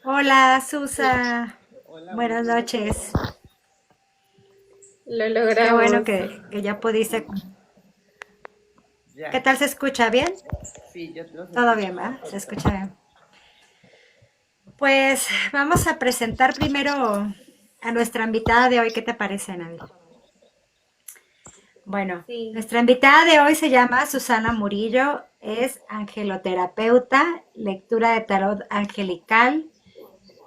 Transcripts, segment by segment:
Hola, Susa. Hola, muy Buenas buenas noches. noches. Lo Qué bueno logramos. que ya pudiste. ¿Qué Ya, tal se escucha? ¿Bien? sí, yo los Todo escucho bien, ¿verdad? Se perfecto. escucha bien. Pues vamos a presentar primero a nuestra invitada de hoy. ¿Qué te parece, Nabil? Bueno, Sí. nuestra invitada de hoy se llama Susana Murillo. Es angeloterapeuta, lectura de tarot angelical,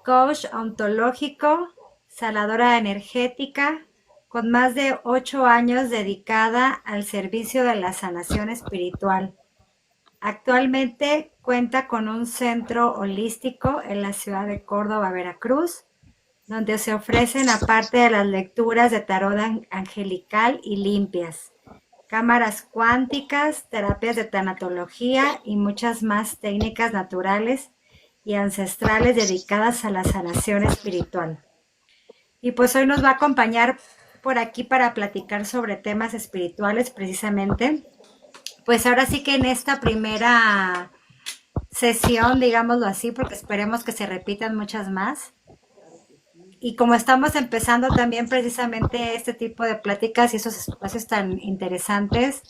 coach ontológico, sanadora energética, con más de 8 años dedicada al servicio de la sanación espiritual. Actualmente cuenta con un centro holístico en la ciudad de Córdoba, Veracruz, donde se ofrecen, aparte de las lecturas de tarot angelical y limpias, cámaras cuánticas, terapias de tanatología y muchas más técnicas naturales y ancestrales dedicadas a la sanación espiritual. Y pues hoy nos va a acompañar por aquí para platicar sobre temas espirituales precisamente. Pues ahora sí que en esta primera sesión, digámoslo así, porque esperemos que se repitan muchas más. Claro que sí. Y como estamos empezando también precisamente este tipo de pláticas y esos espacios tan interesantes,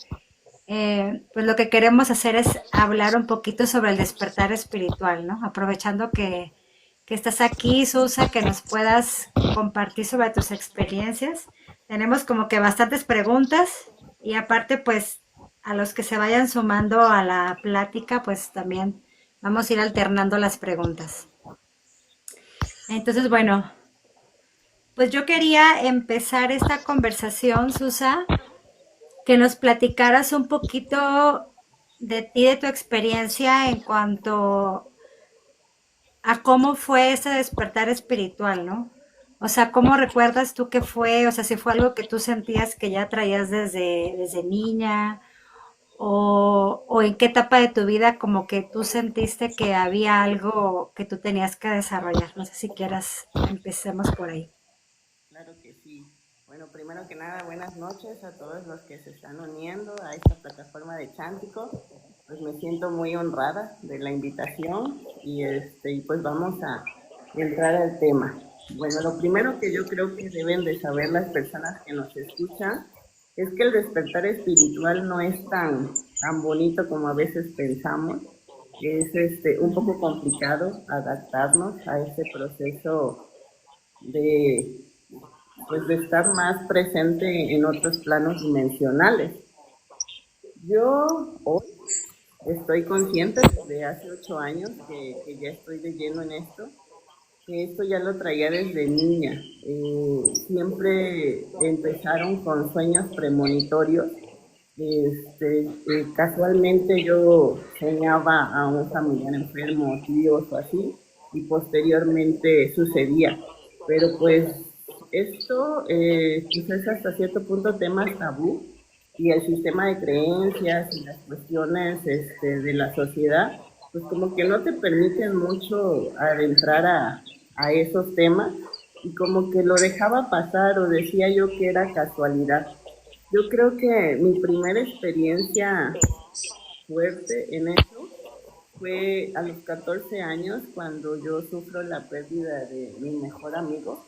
pues lo que queremos hacer es hablar un poquito sobre el despertar espiritual, ¿no? Aprovechando que estás aquí, Susa, que nos puedas compartir sobre tus experiencias. Tenemos como que bastantes preguntas y aparte, pues a los que se vayan sumando a la plática, pues también vamos a ir alternando las preguntas. Entonces, bueno, pues yo quería empezar esta conversación, Susa, que nos platicaras un poquito de ti, de tu experiencia en cuanto a cómo fue ese despertar espiritual, ¿no? O sea, ¿cómo recuerdas tú que fue? O sea, si fue algo que tú sentías que ya traías desde niña, o en qué etapa de tu vida como que tú sentiste que había algo que tú tenías que desarrollar. No sé si quieras, empecemos por ahí. Claro que sí. Bueno, primero que nada, buenas noches a todos los que se están uniendo a esta plataforma de Chántico. Pues me siento muy honrada de la invitación y pues vamos a entrar al tema. Bueno, lo primero que yo creo que deben de saber las personas que nos escuchan es que el despertar espiritual no es tan bonito como a veces pensamos. Es un poco complicado adaptarnos a este proceso de pues de estar más presente en otros planos dimensionales. Yo hoy estoy consciente desde hace 8 años que ya estoy de lleno en esto, que esto ya lo traía desde niña. Siempre empezaron con sueños premonitorios. Casualmente yo soñaba a un familiar enfermo, tíos o así, y posteriormente sucedía. Pero pues esto pues es hasta cierto punto temas tabú y el sistema de creencias y las cuestiones de la sociedad, pues como que no te permiten mucho adentrar a esos temas y como que lo dejaba pasar o decía yo que era casualidad. Yo creo que mi primera experiencia fuerte en eso fue a los 14 años cuando yo sufro la pérdida de mi mejor amigo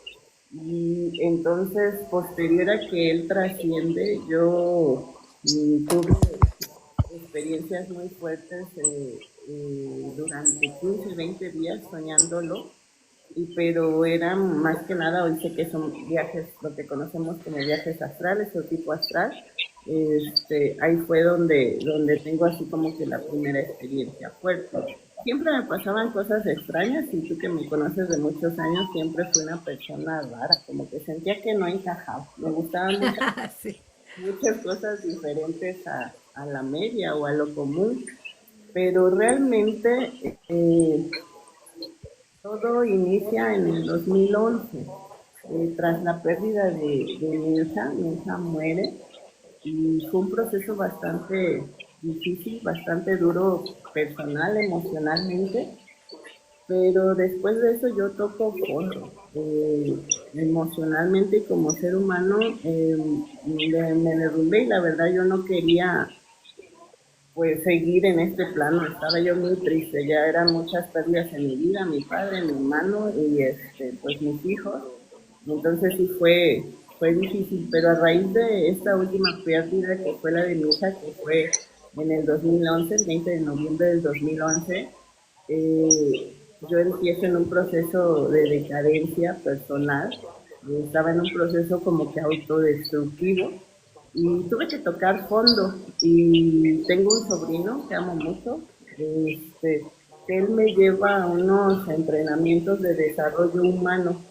y entonces posterior a que él trasciende yo tuve experiencias muy fuertes durante 15, 20 días soñándolo pero eran más que nada, hoy sé que son viajes, lo que conocemos como viajes astrales o tipo astral. Ahí fue donde tengo así como que la primera experiencia fuerte. Siempre me pasaban cosas extrañas y tú que me conoces de muchos años, siempre fui una persona rara, como que sentía que no encajaba. Me gustaban Sí. muchas cosas diferentes a la media o a lo común, pero realmente todo inicia en el 2011, tras la pérdida de mi hija muere y fue un proceso bastante difícil, bastante duro personal, emocionalmente, pero después de eso yo toco fondo. Emocionalmente y como ser humano me derrumbé y la verdad yo no quería pues seguir en este plano. Estaba yo muy triste, ya eran muchas pérdidas en mi vida, mi padre, mi hermano y pues mis hijos. Entonces sí fue difícil, pero a raíz de esta última pérdida que fue la de mi hija, que fue en el 2011, el 20 de noviembre del 2011, yo empiezo en un proceso de decadencia personal. Estaba en un proceso como que autodestructivo y tuve que tocar fondo. Y tengo un sobrino que amo mucho, que él me lleva a unos entrenamientos de desarrollo humano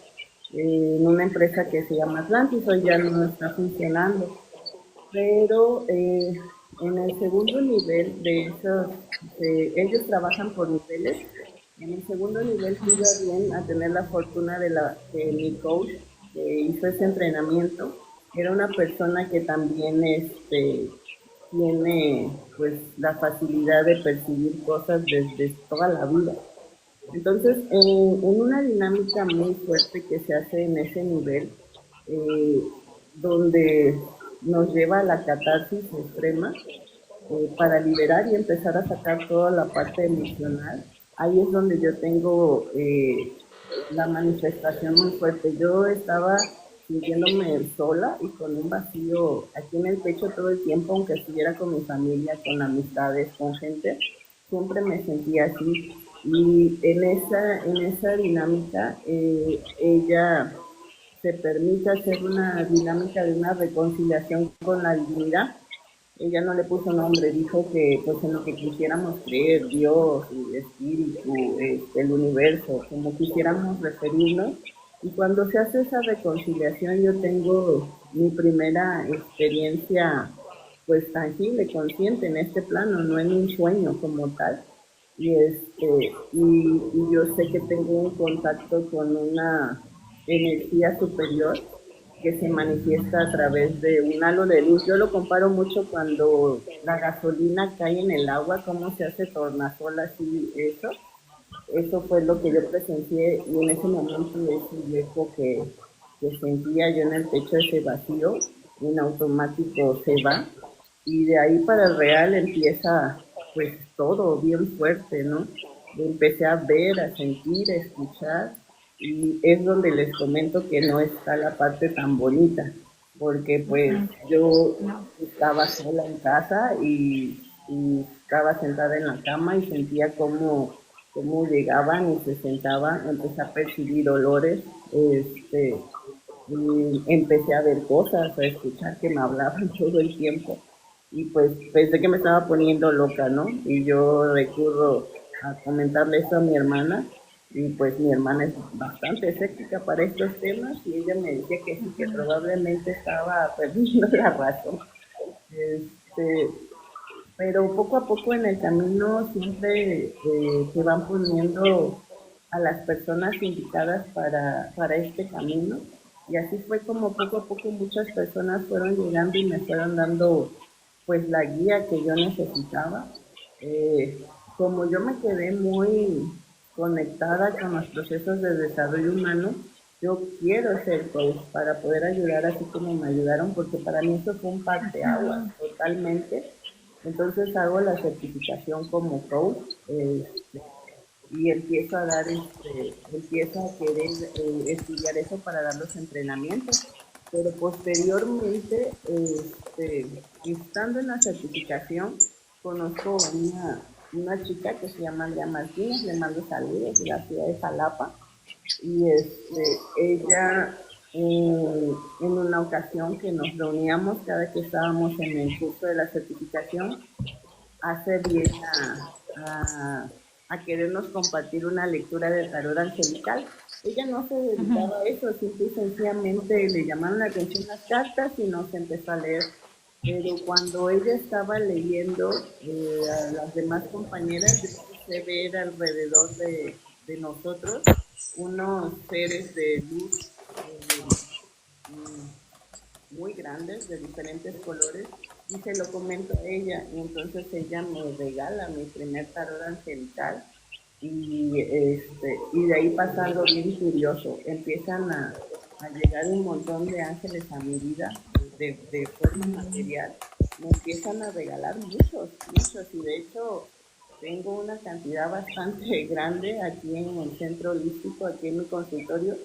en una empresa que se llama Atlantis. Hoy ya no está funcionando, pero en el segundo nivel de esos, ellos trabajan por niveles. En el segundo nivel tuve bien a tener la fortuna de mi coach que hizo ese entrenamiento. Era una persona que también tiene pues la facilidad de percibir cosas desde toda la vida. Entonces, en una dinámica muy fuerte que se hace en ese nivel, eh, donde nos lleva a la catarsis extrema, para liberar y empezar a sacar toda la parte emocional, ahí es donde yo tengo la manifestación muy fuerte. Yo estaba sintiéndome sola y con un vacío aquí en el pecho todo el tiempo, aunque estuviera con mi familia, con amistades, con gente, siempre me sentía así. Y en esa dinámica, ella se permite hacer una dinámica de una reconciliación con la divinidad. Ella no le puso nombre, dijo que pues en lo que quisiéramos creer, Dios, el espíritu, el universo, como quisiéramos referirnos. Y cuando se hace esa reconciliación, yo tengo mi primera experiencia pues tangible, consciente en este plano, no en un sueño como tal. Y yo sé que tengo un contacto con una energía superior que se manifiesta a través de un halo de luz. Yo lo comparo mucho cuando la gasolina cae en el agua, cómo se hace tornasol así, eso fue lo que yo presencié. Y en ese momento ese hueco que sentía yo en el pecho, ese vacío, en automático se va, y de ahí para el real empieza pues todo bien fuerte, ¿no? Empecé a ver, a sentir, a escuchar, y es donde les comento que no está la parte tan bonita, porque pues yo estaba sola en casa y estaba sentada en la cama y sentía cómo llegaban y se sentaban, empecé a percibir olores, y empecé a ver cosas, a escuchar que me hablaban todo el tiempo, y pues pensé que me estaba poniendo loca, ¿no? Y yo recurro a comentarle esto a mi hermana, y pues mi hermana es bastante escéptica para estos temas, y ella me decía que sí, que probablemente estaba perdiendo la razón. Este, pero poco a poco en el camino siempre se van poniendo a las personas indicadas para este camino, y así fue como poco a poco muchas personas fueron llegando y me fueron dando pues la guía que yo necesitaba. Como yo me quedé muy conectada con los procesos de desarrollo humano, yo quiero ser coach para poder ayudar así como me ayudaron, porque para mí eso fue un parteaguas totalmente. Entonces hago la certificación como coach, y empiezo a querer estudiar eso para dar los entrenamientos. Pero posteriormente, estando en la certificación, conozco a una chica que se llama Andrea Martínez, le mando saludos de la ciudad de Jalapa, y ella, en una ocasión que nos reuníamos cada que estábamos en el curso de la certificación, hace bien a querernos compartir una lectura de tarot angelical. Ella no se dedicaba a eso, simple y sencillamente le llamaron la atención las cartas y nos empezó a leer. Pero cuando ella estaba leyendo a las demás compañeras, yo empecé a ver alrededor de nosotros unos seres de luz muy grandes, de diferentes colores, y se lo comento a ella, y entonces ella me regala mi primer tarot angelical, y de ahí pasa algo bien curioso, empiezan a llegar un montón de ángeles a mi vida de forma material, me empiezan a regalar muchos, muchos, y de hecho tengo una cantidad bastante grande aquí en el centro holístico, aquí en mi consultorio,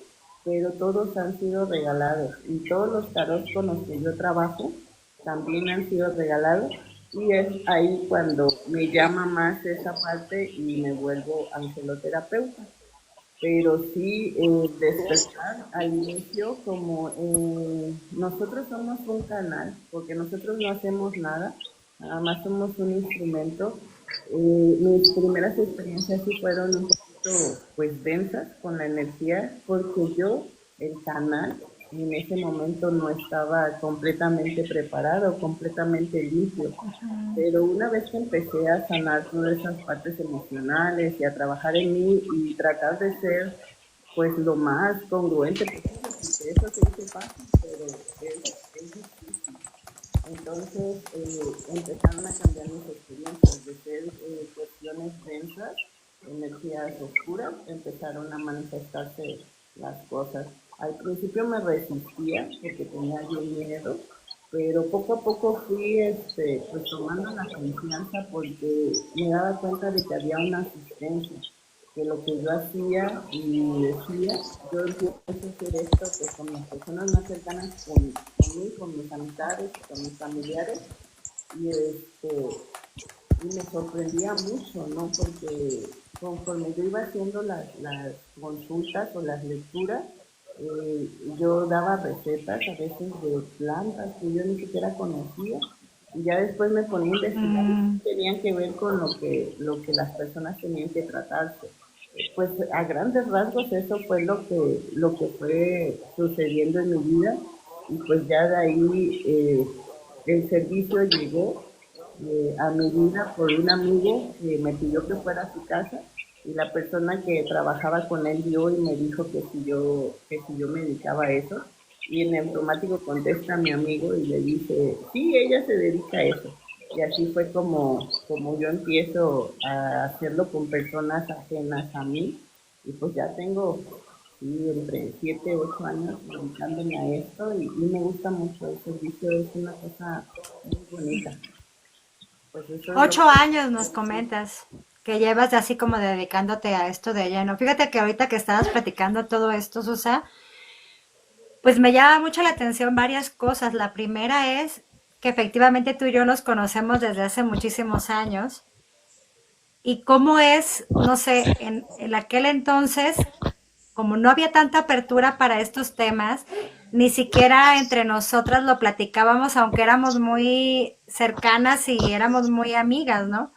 pero todos han sido regalados y todos los tarot con los que yo trabajo también han sido regalados y es ahí cuando me llama más esa parte y me vuelvo angeloterapeuta. Pero sí, despertar al inicio como nosotros somos un canal, porque nosotros no hacemos nada, nada más somos un instrumento. Mis primeras experiencias sí fueron un poquito pues densas con la energía, porque yo, el canal, en ese momento no estaba completamente preparado, completamente limpio. Pero una vez que empecé a sanar todas esas partes emocionales y a trabajar en mí y tratar de ser pues lo más congruente posible, porque eso se dice fácil, pero es difícil. Entonces empezaron a cambiar mis experiencias de ser cuestiones densas, energías oscuras, empezaron a manifestarse las cosas. Al principio me resistía porque tenía yo miedo, pero poco a poco fui pues tomando la confianza porque me daba cuenta de que había una asistencia, que lo que yo hacía y decía, yo empiezo a hacer esto pues con las personas más cercanas conmigo, con mis amistades, con mis familiares, y y me sorprendía mucho, ¿no? Porque conforme yo iba haciendo las consultas o las lecturas, eh, yo daba recetas a veces de plantas que yo ni siquiera conocía y ya después me ponía a investigar Mm, qué tenían que ver con lo que las personas tenían que tratarse. Pues a grandes rasgos eso fue lo que fue sucediendo en mi vida y pues ya de ahí el servicio llegó a mi vida por un amigo que me pidió que fuera a su casa y la persona que trabajaba con él vio y me dijo que si yo me dedicaba a eso y en automático contesta a mi amigo y le dice, sí, ella se dedica a eso. Y así fue como yo empiezo a hacerlo con personas ajenas a mí y pues ya tengo sí, entre 7 8 años dedicándome a esto y me gusta mucho el servicio, es una cosa muy bonita. Pues eso es lo 8 años nos que... comentas que llevas así como dedicándote a esto de lleno. Fíjate que ahorita que estabas platicando todo esto, Susa, pues me llama mucho la atención varias cosas. La primera es que efectivamente tú y yo nos conocemos desde hace muchísimos años y cómo es, no sé, en aquel entonces, como no había tanta apertura para estos temas, ni siquiera entre nosotras lo platicábamos, aunque éramos muy cercanas y éramos muy amigas, ¿no?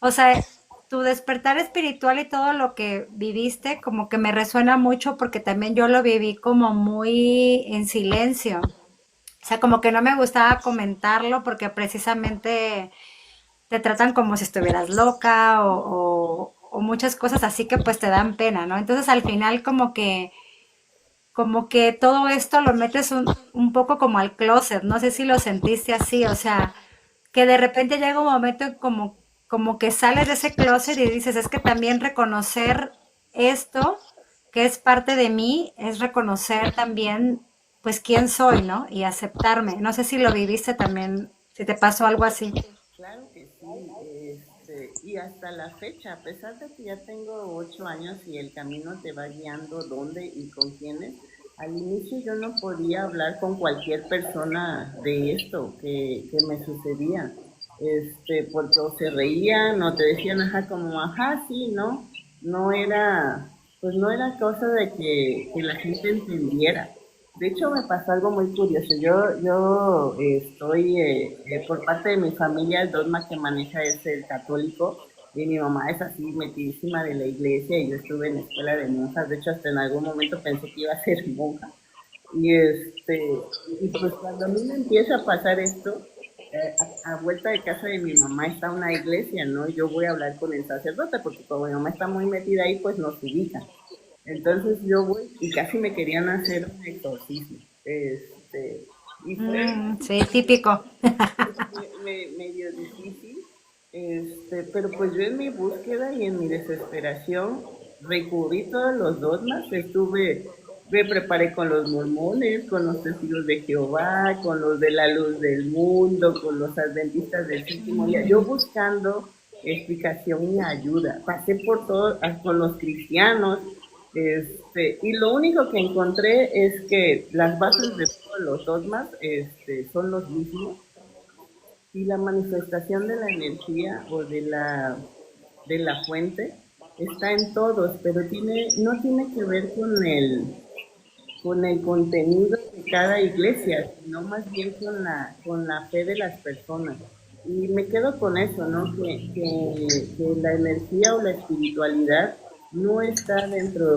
O sea, tu despertar espiritual y todo lo que viviste, como que me resuena mucho porque también yo lo viví como muy en silencio. O sea, como que no me gustaba comentarlo porque precisamente te tratan como si estuvieras loca o muchas cosas así que pues te dan pena, ¿no? Entonces al final como que todo esto lo metes un poco como al closet, no sé si lo sentiste así, o sea, que de repente llega un momento en como que sales de ese closet y dices, es que también reconocer esto, que es parte de mí, es reconocer también, pues, quién soy, ¿no? Y aceptarme. No sé si lo viviste también, si te pasó algo así. Claro que sí, y hasta la fecha, a pesar de que ya tengo 8 años y el camino te va guiando dónde y con quiénes, al inicio yo no podía hablar con cualquier persona de esto que me sucedía, porque o se reían o te decían, ajá, como, ajá, sí, ¿no? No era, pues no era cosa de que la gente entendiera. De hecho, me pasó algo muy curioso. Yo estoy, por parte de mi familia, el dogma que maneja es el católico y mi mamá es así metidísima de la iglesia y yo estuve en escuela de monjas. De hecho, hasta en algún momento pensé que iba a ser monja. Y, y pues cuando a mí me empieza a pasar esto, a vuelta de casa de mi mamá está una iglesia, ¿no? Yo voy a hablar con el sacerdote porque como mi mamá está muy metida ahí, pues nos ubica. Entonces yo voy y casi me querían hacer un exorcismo. Y fue Mm, sí, típico. medio difícil, pero pues yo en mi búsqueda y en mi desesperación recurrí todos los dogmas, estuve Me preparé con los mormones, con los testigos de Jehová, con los de la luz del mundo, con los adventistas del séptimo día, yo buscando explicación y ayuda. Pasé por todo, con los cristianos, y lo único que encontré es que las bases de todos los dogmas son los mismos, y la manifestación de la energía o de la fuente está en todos, pero no tiene que ver con el contenido de cada iglesia, sino más bien con la fe de las personas. Y me quedo con eso, ¿no? Que la energía o la espiritualidad no está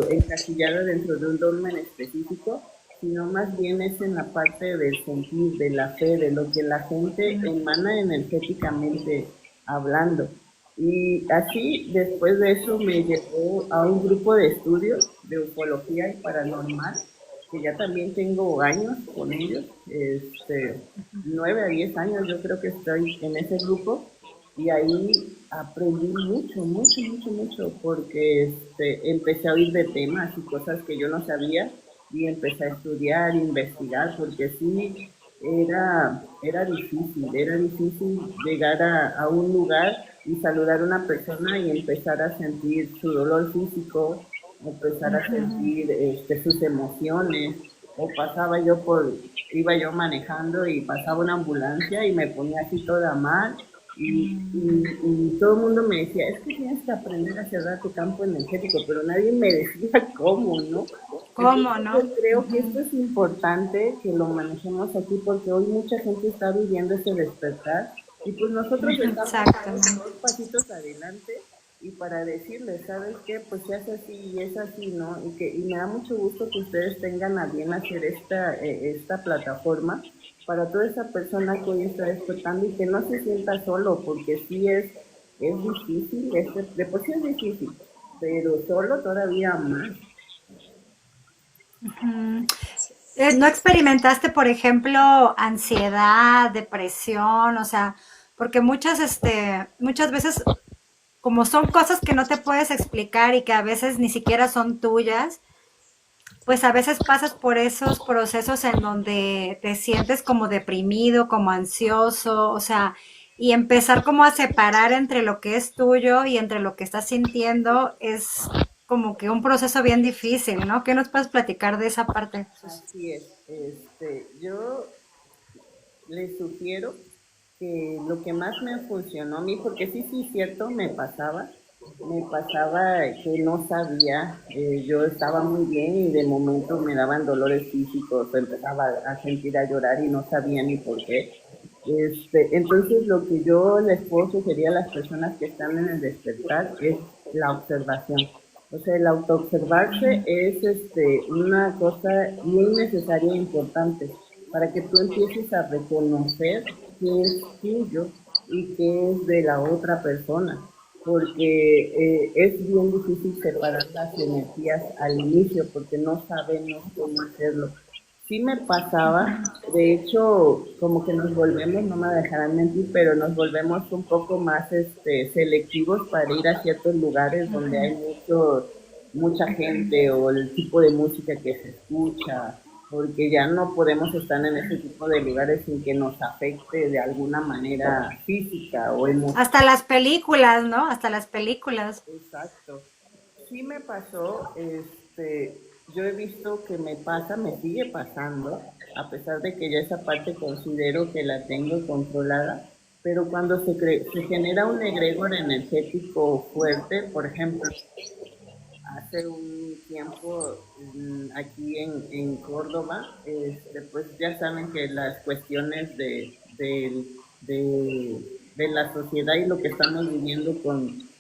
encasillada dentro de un dogma en específico, sino más bien es en la parte del sentir, de la fe, de lo que la gente emana energéticamente hablando. Y así, después de eso, me llevó a un grupo de estudios de ufología y paranormal, que ya también tengo años con ellos, 9 a 10 años yo creo que estoy en ese grupo, y ahí aprendí mucho, mucho, mucho, mucho, porque empecé a oír de temas y cosas que yo no sabía, y empecé a estudiar, investigar, porque sí, era difícil llegar a un lugar y saludar a una persona y empezar a sentir su dolor físico, empezar a sentir sus emociones, o iba yo manejando y pasaba una ambulancia y me ponía así toda mal, y todo el mundo me decía, es que tienes que aprender a cerrar tu campo energético, pero nadie me decía cómo, ¿no? ¿Cómo, Entonces yo no? creo que esto es importante que lo manejemos aquí, porque hoy mucha gente está viviendo ese despertar, y pues nosotros estamos Exactamente. dos pasitos adelante, y para decirles, ¿sabes qué? Pues se hace así y es así, ¿no? Y me da mucho gusto que ustedes tengan a bien hacer esta plataforma para toda esa persona que hoy está despertando, y que no se sienta solo, porque sí es difícil, de por sí es difícil, pero solo todavía más. ¿No experimentaste, por ejemplo, ansiedad, depresión? O sea, porque muchas veces, como son cosas que no te puedes explicar y que a veces ni siquiera son tuyas, pues a veces pasas por esos procesos en donde te sientes como deprimido, como ansioso, o sea, y empezar como a separar entre lo que es tuyo y entre lo que estás sintiendo es como que un proceso bien difícil, ¿no? ¿Qué nos puedes platicar de esa parte? Así es. Yo les sugiero que lo que más me funcionó a mí, porque sí, sí, cierto, me pasaba que no sabía, yo estaba muy bien y de momento me daban dolores físicos, empezaba a sentir, a llorar y no sabía ni por qué. Entonces lo que yo les puedo sugerir a las personas que están en el despertar es la observación. O sea, el autoobservarse es una cosa muy necesaria e importante para que tú empieces a reconocer qué es tuyo y qué es de la otra persona, porque es bien difícil separar las energías al inicio, porque no sabemos cómo hacerlo. Sí me pasaba, de hecho, como que nos volvemos, no me dejarán mentir, pero nos volvemos un poco más selectivos para ir a ciertos lugares donde hay mucha gente, o el tipo de música que se escucha, porque ya no podemos estar en ese tipo de lugares sin que nos afecte de alguna manera física o emocional. Hasta las películas, ¿no? Hasta las películas. Exacto. Sí me pasó, yo he visto que me sigue pasando, a pesar de que ya esa parte considero que la tengo controlada, pero cuando se genera un egregor energético fuerte, por ejemplo, hace un tiempo aquí en Córdoba, pues ya saben que las cuestiones de la sociedad y lo que estamos viviendo con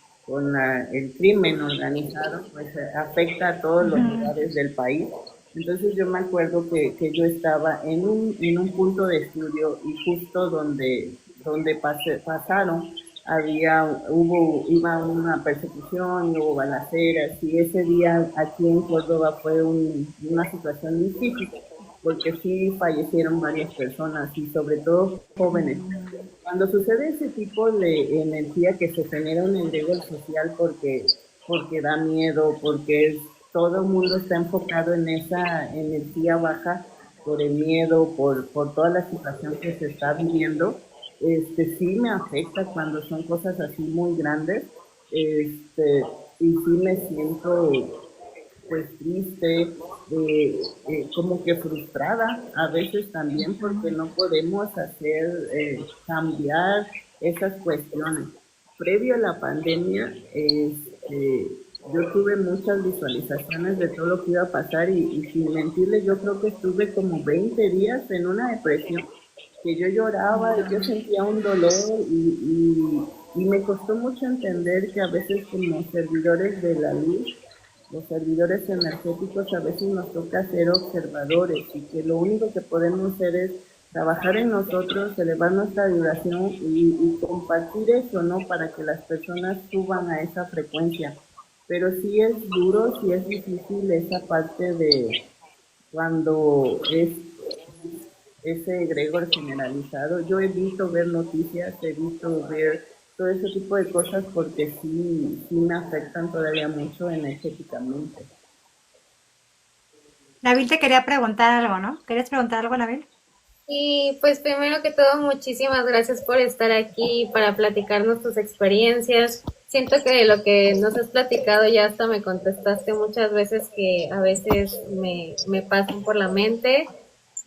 el crimen organizado, pues afecta a todos los lugares del país. Entonces yo me acuerdo que yo estaba en un punto de estudio, y justo donde pasaron iba una persecución, hubo balaceras, y ese día aquí en Córdoba fue una situación difícil, porque sí fallecieron varias personas, y sobre todo jóvenes. Cuando sucede ese tipo de energía que se genera un enredo social, porque da miedo, porque todo el mundo está enfocado en esa energía baja por el miedo, por toda la situación que se está viviendo. Sí me afecta cuando son cosas así muy grandes, y sí me siento pues triste, como que frustrada a veces también porque no podemos hacer cambiar esas cuestiones. Previo a la pandemia, yo tuve muchas visualizaciones de todo lo que iba a pasar y sin mentirles, yo creo que estuve como 20 días en una depresión, que yo lloraba, yo sentía un dolor y me costó mucho entender que a veces como servidores de la luz, los servidores energéticos a veces nos toca ser observadores y que lo único que podemos hacer es trabajar en nosotros, elevar nuestra vibración y compartir eso, ¿no? Para que las personas suban a esa frecuencia. Pero sí es duro, sí es difícil esa parte de cuando es ese egregor generalizado. Yo evito ver noticias, evito ver todo ese tipo de cosas porque sí me afectan todavía mucho energéticamente. Nabil te quería preguntar algo, ¿no? ¿Querías preguntar algo, Nabil? Y pues primero que todo, muchísimas gracias por estar aquí para platicarnos tus experiencias. Siento que de lo que nos has platicado ya hasta me contestaste muchas veces que a veces me pasan por la mente.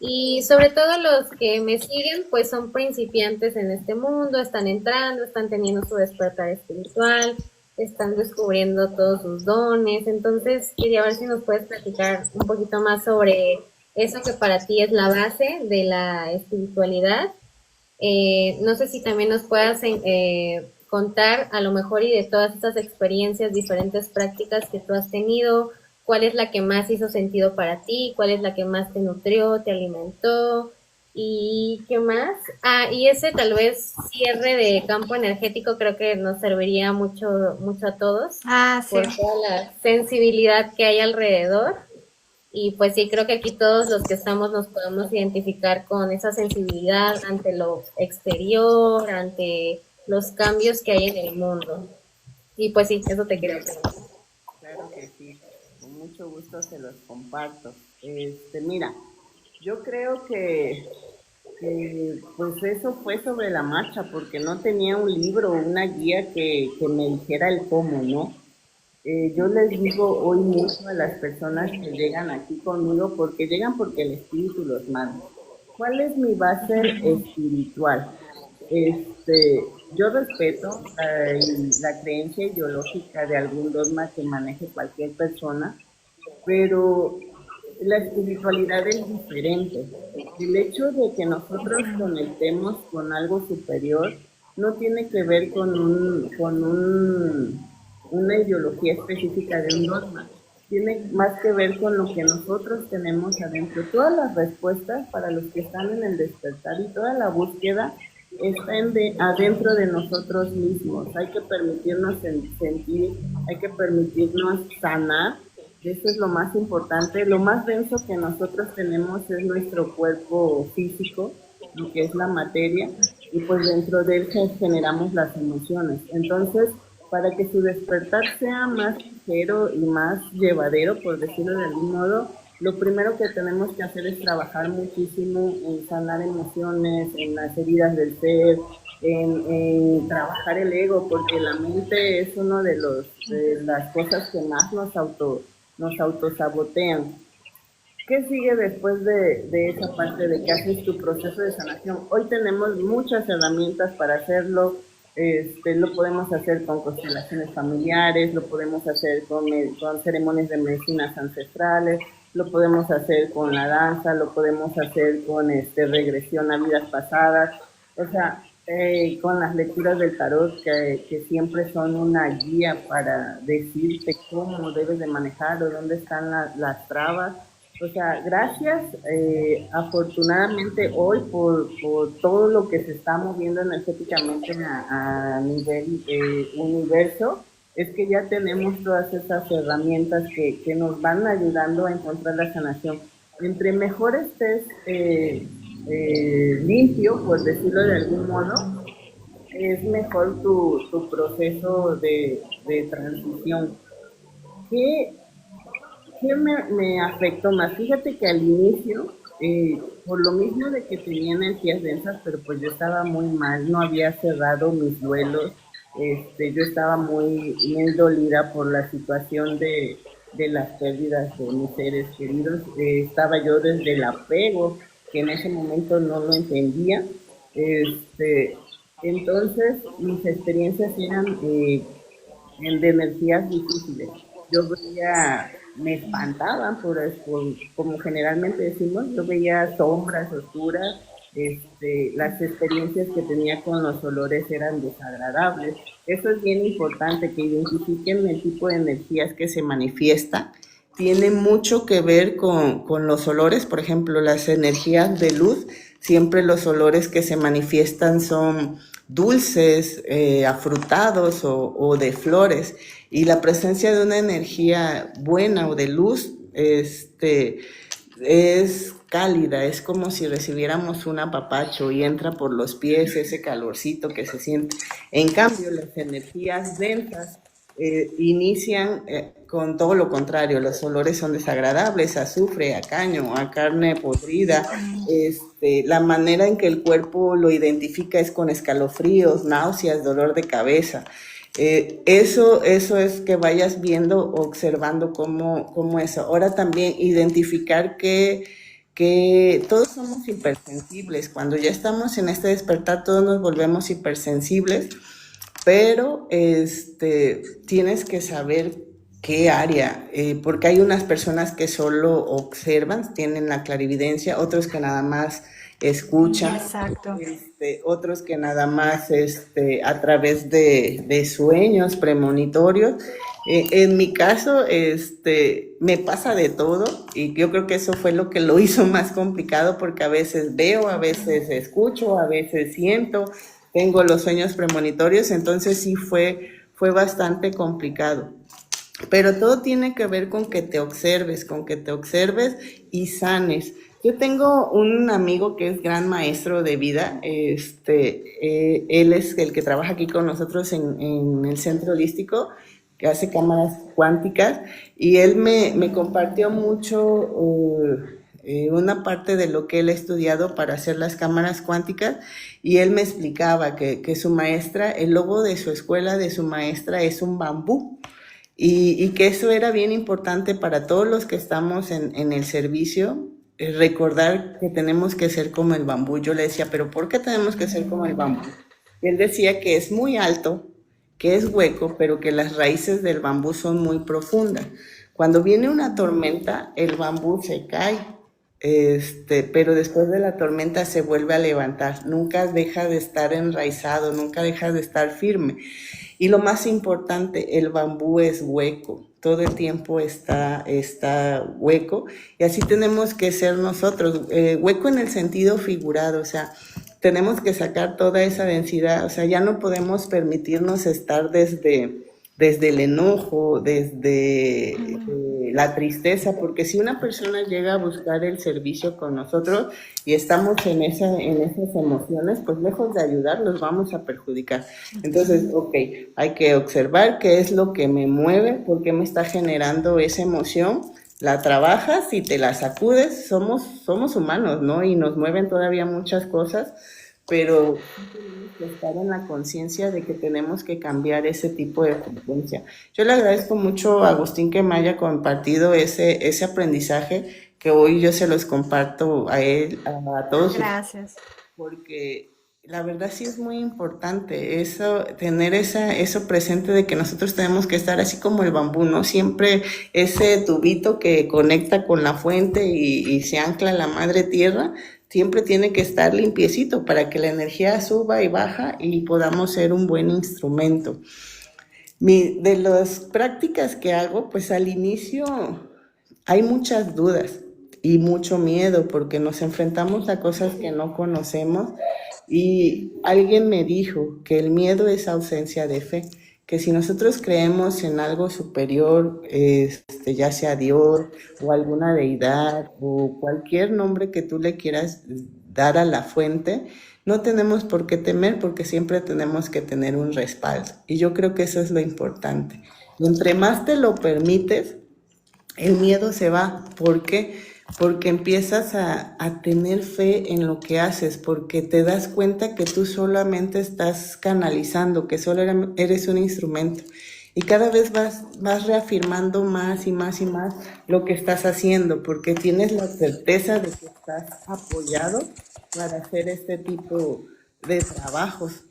Y sobre todo los que me siguen, pues son principiantes en este mundo, están entrando, están teniendo su despertar espiritual, están descubriendo todos sus dones. Entonces, quería ver si nos puedes platicar un poquito más sobre eso que para ti es la base de la espiritualidad. No sé si también nos puedas contar a lo mejor y de todas estas experiencias, diferentes prácticas que tú has tenido, cuál es la que más hizo sentido para ti, cuál es la que más te nutrió, te alimentó y qué más. Ah, y ese tal vez cierre de campo energético creo que nos serviría mucho, mucho a todos Ah, sí. por toda la sensibilidad que hay alrededor. Y pues sí, creo que aquí todos los que estamos nos podemos identificar con esa sensibilidad ante lo exterior, ante los cambios que hay en el mundo. Y pues sí, eso te quería preguntar. Claro que sí, con mucho gusto se los comparto. Mira, yo creo que pues eso fue sobre la marcha, porque no tenía un libro o una guía que me dijera el cómo, ¿no? Yo les digo hoy mucho a las personas que llegan aquí conmigo, porque llegan porque el espíritu los manda. ¿Cuál es mi base espiritual? Yo respeto la creencia ideológica de algún dogma que maneje cualquier persona, pero la espiritualidad es diferente. El hecho de que nosotros conectemos con algo superior no tiene que ver una ideología específica de un dogma. Tiene más que ver con lo que nosotros tenemos adentro. Todas las respuestas para los que están en el despertar y toda la búsqueda están adentro de nosotros mismos. Hay que permitirnos sentir, hay que permitirnos sanar. Eso es lo más importante. Lo más denso que nosotros tenemos es nuestro cuerpo físico, lo que es la materia, y pues dentro de él generamos las emociones. Entonces, para que su despertar sea más ligero y más llevadero, por decirlo de algún modo, lo primero que tenemos que hacer es trabajar muchísimo en sanar emociones, en las heridas del ser, en trabajar el ego, porque la mente es uno de las cosas que más nos autosabotean. ¿Qué sigue después de esa parte de que haces tu proceso de sanación? Hoy tenemos muchas herramientas para hacerlo. Lo podemos hacer con constelaciones familiares, lo podemos hacer con ceremonias de medicinas ancestrales, lo podemos hacer con la danza, lo podemos hacer con regresión a vidas pasadas, o sea, con las lecturas del tarot que siempre son una guía para decirte cómo debes de manejar o dónde están las trabas. O sea, gracias afortunadamente hoy por todo lo que se está moviendo energéticamente a nivel universo, es que ya tenemos todas esas herramientas que nos van ayudando a encontrar la sanación. Entre mejor estés limpio, por decirlo de algún modo, es mejor tu proceso de transición. ¿Qué ¿qué me afectó más? Fíjate que al inicio, por lo mismo de que tenía energías densas, pero pues yo estaba muy mal, no había cerrado mis duelos, yo estaba muy dolida por la situación de las pérdidas de mis seres queridos. Estaba yo desde el apego, que en ese momento no lo entendía. Este, entonces, mis experiencias eran de energías difíciles. Yo veía, me espantaban, como generalmente decimos, yo veía sombras oscuras, las experiencias que tenía con los olores eran desagradables. Eso es bien importante, que identifiquen el tipo de energías que se manifiesta. Tiene mucho que ver con los olores, por ejemplo, las energías de luz, siempre los olores que se manifiestan son dulces, afrutados o de flores, y la presencia de una energía buena o de luz es cálida, es como si recibiéramos un apapacho y entra por los pies ese calorcito que se siente. En cambio, las energías densas inician con todo lo contrario, los olores son desagradables, a azufre, a caño, a carne podrida. La manera en que el cuerpo lo identifica es con escalofríos, náuseas, dolor de cabeza. Eso es que vayas viendo, observando cómo es. Ahora también identificar que todos somos hipersensibles. Cuando ya estamos en este despertar, todos nos volvemos hipersensibles, pero tienes que saber qué área, porque hay unas personas que solo observan, tienen la clarividencia, otros que nada más escuchan. Exacto. Otros que nada más a través de sueños premonitorios. En mi caso, me pasa de todo, y yo creo que eso fue lo que lo hizo más complicado, porque a veces veo, a veces escucho, a veces siento, tengo los sueños premonitorios, entonces sí fue bastante complicado. Pero todo tiene que ver con que te observes y sanes. Yo tengo un amigo que es gran maestro de vida, él es el que trabaja aquí con nosotros en el centro holístico, que hace cámaras cuánticas, y él me compartió mucho una parte de lo que él ha estudiado para hacer las cámaras cuánticas, y él me explicaba que su maestra, el logo de su escuela, de su maestra, es un bambú. Y que eso era bien importante para todos los que estamos en el servicio, recordar que tenemos que ser como el bambú. Yo le decía, ¿pero por qué tenemos que ser como el bambú? Él decía que es muy alto, que es hueco, pero que las raíces del bambú son muy profundas. Cuando viene una tormenta, el bambú se cae, pero después de la tormenta se vuelve a levantar. Nunca deja de estar enraizado, nunca deja de estar firme. Y lo más importante, el bambú es hueco, todo el tiempo está hueco, y así tenemos que ser nosotros, hueco en el sentido figurado, o sea, tenemos que sacar toda esa densidad, o sea, ya no podemos permitirnos estar desde el enojo, desde la tristeza, porque si una persona llega a buscar el servicio con nosotros y estamos en esas emociones, pues lejos de ayudar, los vamos a perjudicar. Entonces, hay que observar qué es lo que me mueve, por qué me está generando esa emoción, la trabajas y te la sacudes. Somos humanos, ¿no? Y nos mueven todavía muchas cosas, pero tenemos que estar en la conciencia de que tenemos que cambiar ese tipo de frecuencia. Yo le agradezco mucho a Agustín que me haya compartido ese aprendizaje, que hoy yo se los comparto a él, a todos. Gracias. Porque la verdad sí es muy importante tener eso presente, de que nosotros tenemos que estar así como el bambú, ¿no? Siempre ese tubito que conecta con la fuente y se ancla a la madre tierra, siempre tiene que estar limpiecito para que la energía suba y baja y podamos ser un buen instrumento. De las prácticas que hago, pues al inicio hay muchas dudas y mucho miedo, porque nos enfrentamos a cosas que no conocemos, y alguien me dijo que el miedo es ausencia de fe, que si nosotros creemos en algo superior, ya sea Dios o alguna deidad o cualquier nombre que tú le quieras dar a la fuente, no tenemos por qué temer, porque siempre tenemos que tener un respaldo. Y yo creo que eso es lo importante. Y entre más te lo permites, el miedo se va. ¿Por qué? Porque empiezas a tener fe en lo que haces, porque te das cuenta que tú solamente estás canalizando, que solo eres un instrumento. Y cada vez vas reafirmando más y más y más lo que estás haciendo, porque tienes la certeza de que estás apoyado para hacer este tipo de trabajos.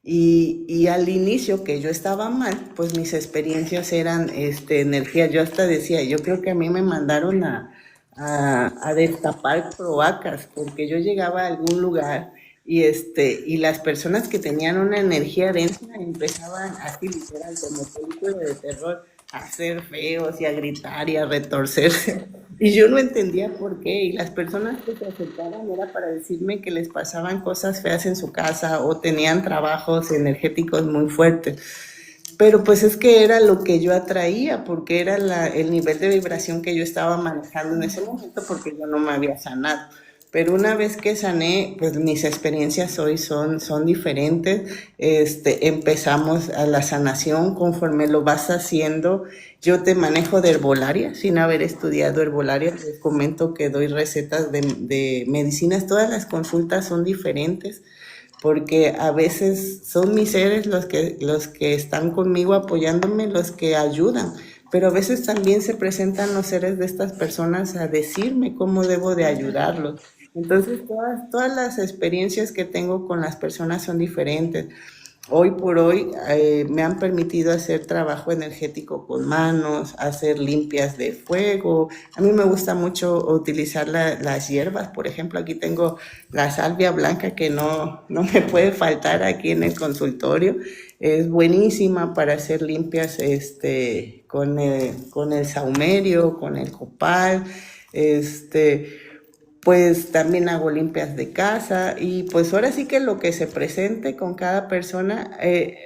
Y al inicio que yo estaba mal, pues mis experiencias eran energía. Yo hasta decía, yo creo que a mí me mandaron a destapar cloacas, porque yo llegaba a algún lugar y las personas que tenían una energía densa empezaban así literal como película de terror a ser feos y a gritar y a retorcerse. Y yo no entendía por qué. Y las personas que se acercaban era para decirme que les pasaban cosas feas en su casa o tenían trabajos energéticos muy fuertes. Pero pues es que era lo que yo atraía, porque era el nivel de vibración que yo estaba manejando en ese momento, porque yo no me había sanado. Pero una vez que sané, pues mis experiencias hoy son diferentes. Empezamos a la sanación conforme lo vas haciendo. Yo te manejo de herbolaria, sin haber estudiado herbolaria. Les comento que doy recetas de medicinas. Todas las consultas son diferentes porque a veces son mis seres los que están conmigo apoyándome, los que ayudan, pero a veces también se presentan los seres de estas personas a decirme cómo debo de ayudarlos. Entonces todas las experiencias que tengo con las personas son diferentes. Hoy por hoy me han permitido hacer trabajo energético con manos, hacer limpias de fuego. A mí me gusta mucho utilizar las hierbas. Por ejemplo, aquí tengo la salvia blanca que no me puede faltar aquí en el consultorio. Es buenísima para hacer limpias con el saumerio, con el copal. Pues también hago limpias de casa y pues ahora sí que lo que se presente con cada persona,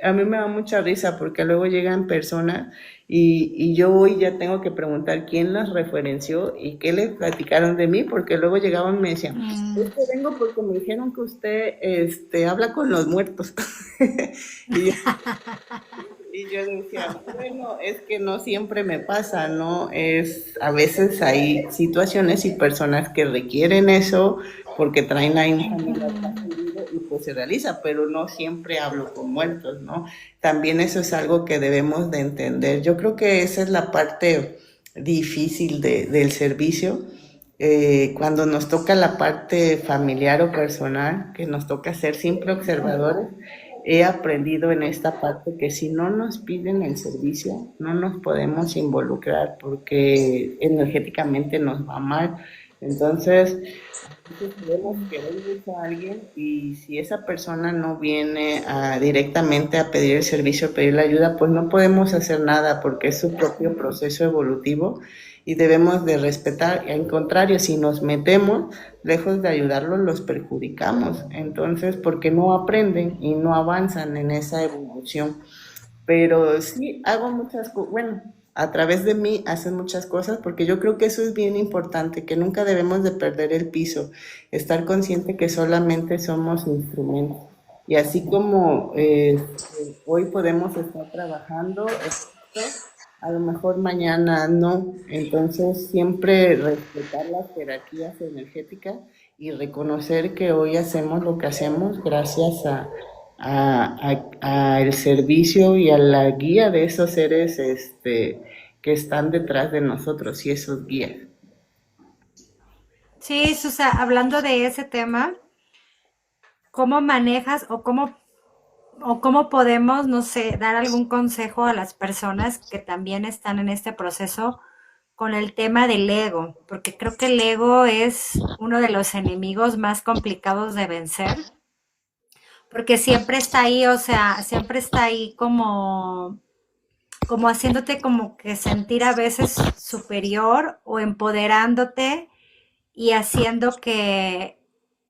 a mí me da mucha risa porque luego llegan personas y yo hoy ya tengo que preguntar quién las referenció y qué les platicaron de mí, porque luego llegaban y me decían, es que vengo porque me dijeron que usted habla con los muertos. y, y yo decía, bueno, es que no siempre me pasa, ¿no? A veces hay situaciones y personas que requieren eso porque traen ahí un familiar fallecido y pues se realiza, pero no siempre hablo con muertos, ¿no? También eso es algo que debemos de entender. Yo creo que esa es la parte difícil del servicio. Cuando nos toca la parte familiar o personal, que nos toca ser siempre observadores, he aprendido en esta parte que si no nos piden el servicio, no nos podemos involucrar porque energéticamente nos va mal. Entonces, debemos querer mucho a alguien y si esa persona no viene directamente a pedir el servicio, a pedir la ayuda, pues no podemos hacer nada porque es su propio proceso evolutivo y debemos de respetar. Al contrario, si nos metemos, lejos de ayudarlos, los perjudicamos. Entonces, porque no aprenden y no avanzan en esa evolución. Pero sí, hago muchas cosas, bueno, a través de mí hacen muchas cosas porque yo creo que eso es bien importante, que nunca debemos de perder el piso, estar consciente que solamente somos instrumentos. Y así como hoy podemos estar trabajando, a lo mejor mañana no. Entonces siempre respetar las jerarquías energéticas y reconocer que hoy hacemos lo que hacemos gracias a el servicio y a la guía de esos seres que están detrás de nosotros y esos guías. Sí, Susa, hablando de ese tema, ¿cómo manejas o cómo podemos, no sé, dar algún consejo a las personas que también están en este proceso con el tema del ego? Porque creo que el ego es uno de los enemigos más complicados de vencer, porque siempre está ahí, o sea, siempre está ahí como haciéndote como que sentir a veces superior o empoderándote y haciendo que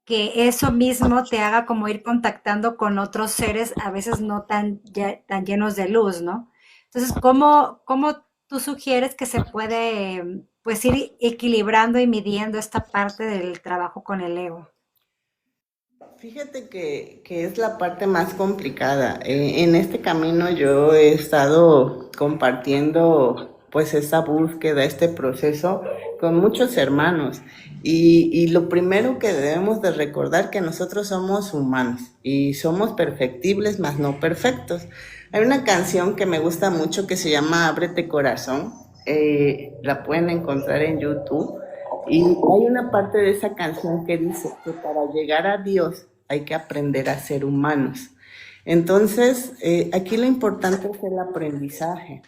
eso mismo te haga como ir contactando con otros seres a veces no tan llenos de luz, ¿no? Entonces, ¿cómo tú sugieres que se puede pues ir equilibrando y midiendo esta parte del trabajo con el ego? Fíjate que es la parte más complicada. En este camino yo he estado compartiendo pues esa búsqueda, este proceso con muchos hermanos. Y lo primero que debemos de recordar que nosotros somos humanos y somos perfectibles, mas no perfectos. Hay una canción que me gusta mucho que se llama Ábrete Corazón, la pueden encontrar en YouTube, y hay una parte de esa canción que dice que para llegar a Dios hay que aprender a ser humanos. Entonces, aquí lo importante es el aprendizaje,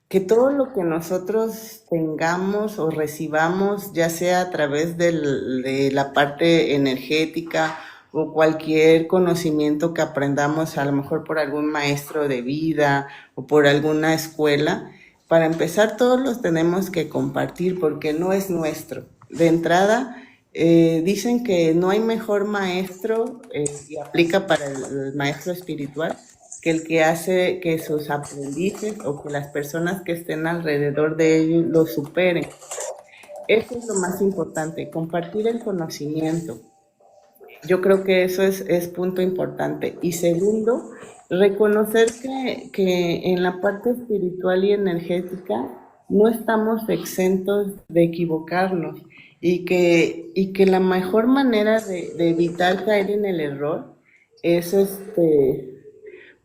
que todo lo que nosotros tengamos o recibamos, ya sea a través de la parte energética o cualquier conocimiento que aprendamos, a lo mejor por algún maestro de vida o por alguna escuela, para empezar todos los tenemos que compartir porque no es nuestro. De entrada, dicen que no hay mejor maestro, y aplica para el maestro espiritual, que el que hace que sus aprendices o que las personas que estén alrededor de ellos lo superen. Eso es lo más importante, compartir el conocimiento. Yo creo que eso es punto importante. Y segundo, reconocer que en la parte espiritual y energética no estamos exentos de equivocarnos y que la mejor manera de evitar caer en el error es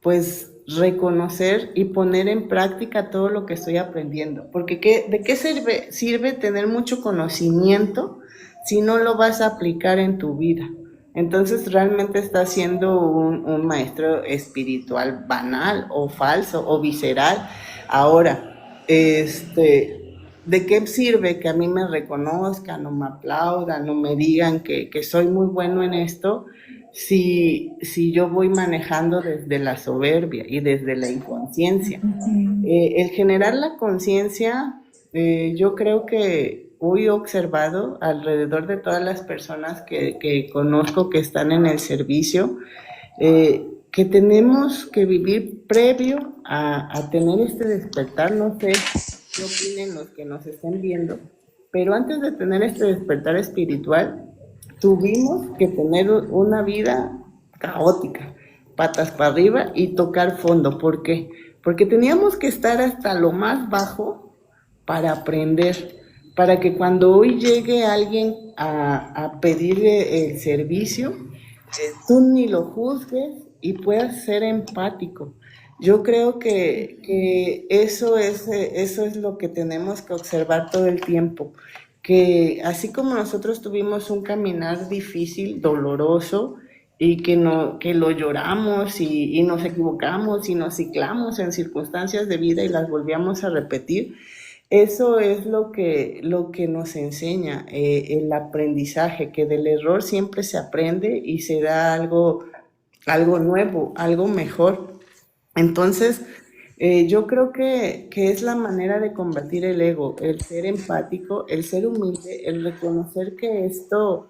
pues reconocer y poner en práctica todo lo que estoy aprendiendo. Porque ¿de qué sirve tener mucho conocimiento si no lo vas a aplicar en tu vida? Entonces realmente estás siendo un maestro espiritual banal o falso o visceral. Ahora, ¿de qué sirve que a mí me reconozcan o me aplaudan o me digan que soy muy bueno en esto si yo voy manejando desde la soberbia y desde la inconsciencia? El generar la conciencia, yo creo que hoy he observado alrededor de todas las personas que conozco que están en el servicio, que tenemos que vivir previo a tener este despertar. No sé qué opinen los que nos estén viendo, pero antes de tener este despertar espiritual, tuvimos que tener una vida caótica, patas para arriba y tocar fondo. ¿Por qué? Porque teníamos que estar hasta lo más bajo para aprender, para que cuando hoy llegue alguien a pedirle el servicio, tú ni lo juzgues y puedas ser empático. Yo creo que eso es lo que tenemos que observar todo el tiempo, que así como nosotros tuvimos un caminar difícil, doloroso, y que lo lloramos y nos equivocamos y nos ciclamos en circunstancias de vida y las volvíamos a repetir, eso es lo que nos enseña el aprendizaje, que del error siempre se aprende y se da algo nuevo, algo mejor. Entonces, yo creo que es la manera de combatir el ego, el ser empático, el ser humilde, el reconocer que esto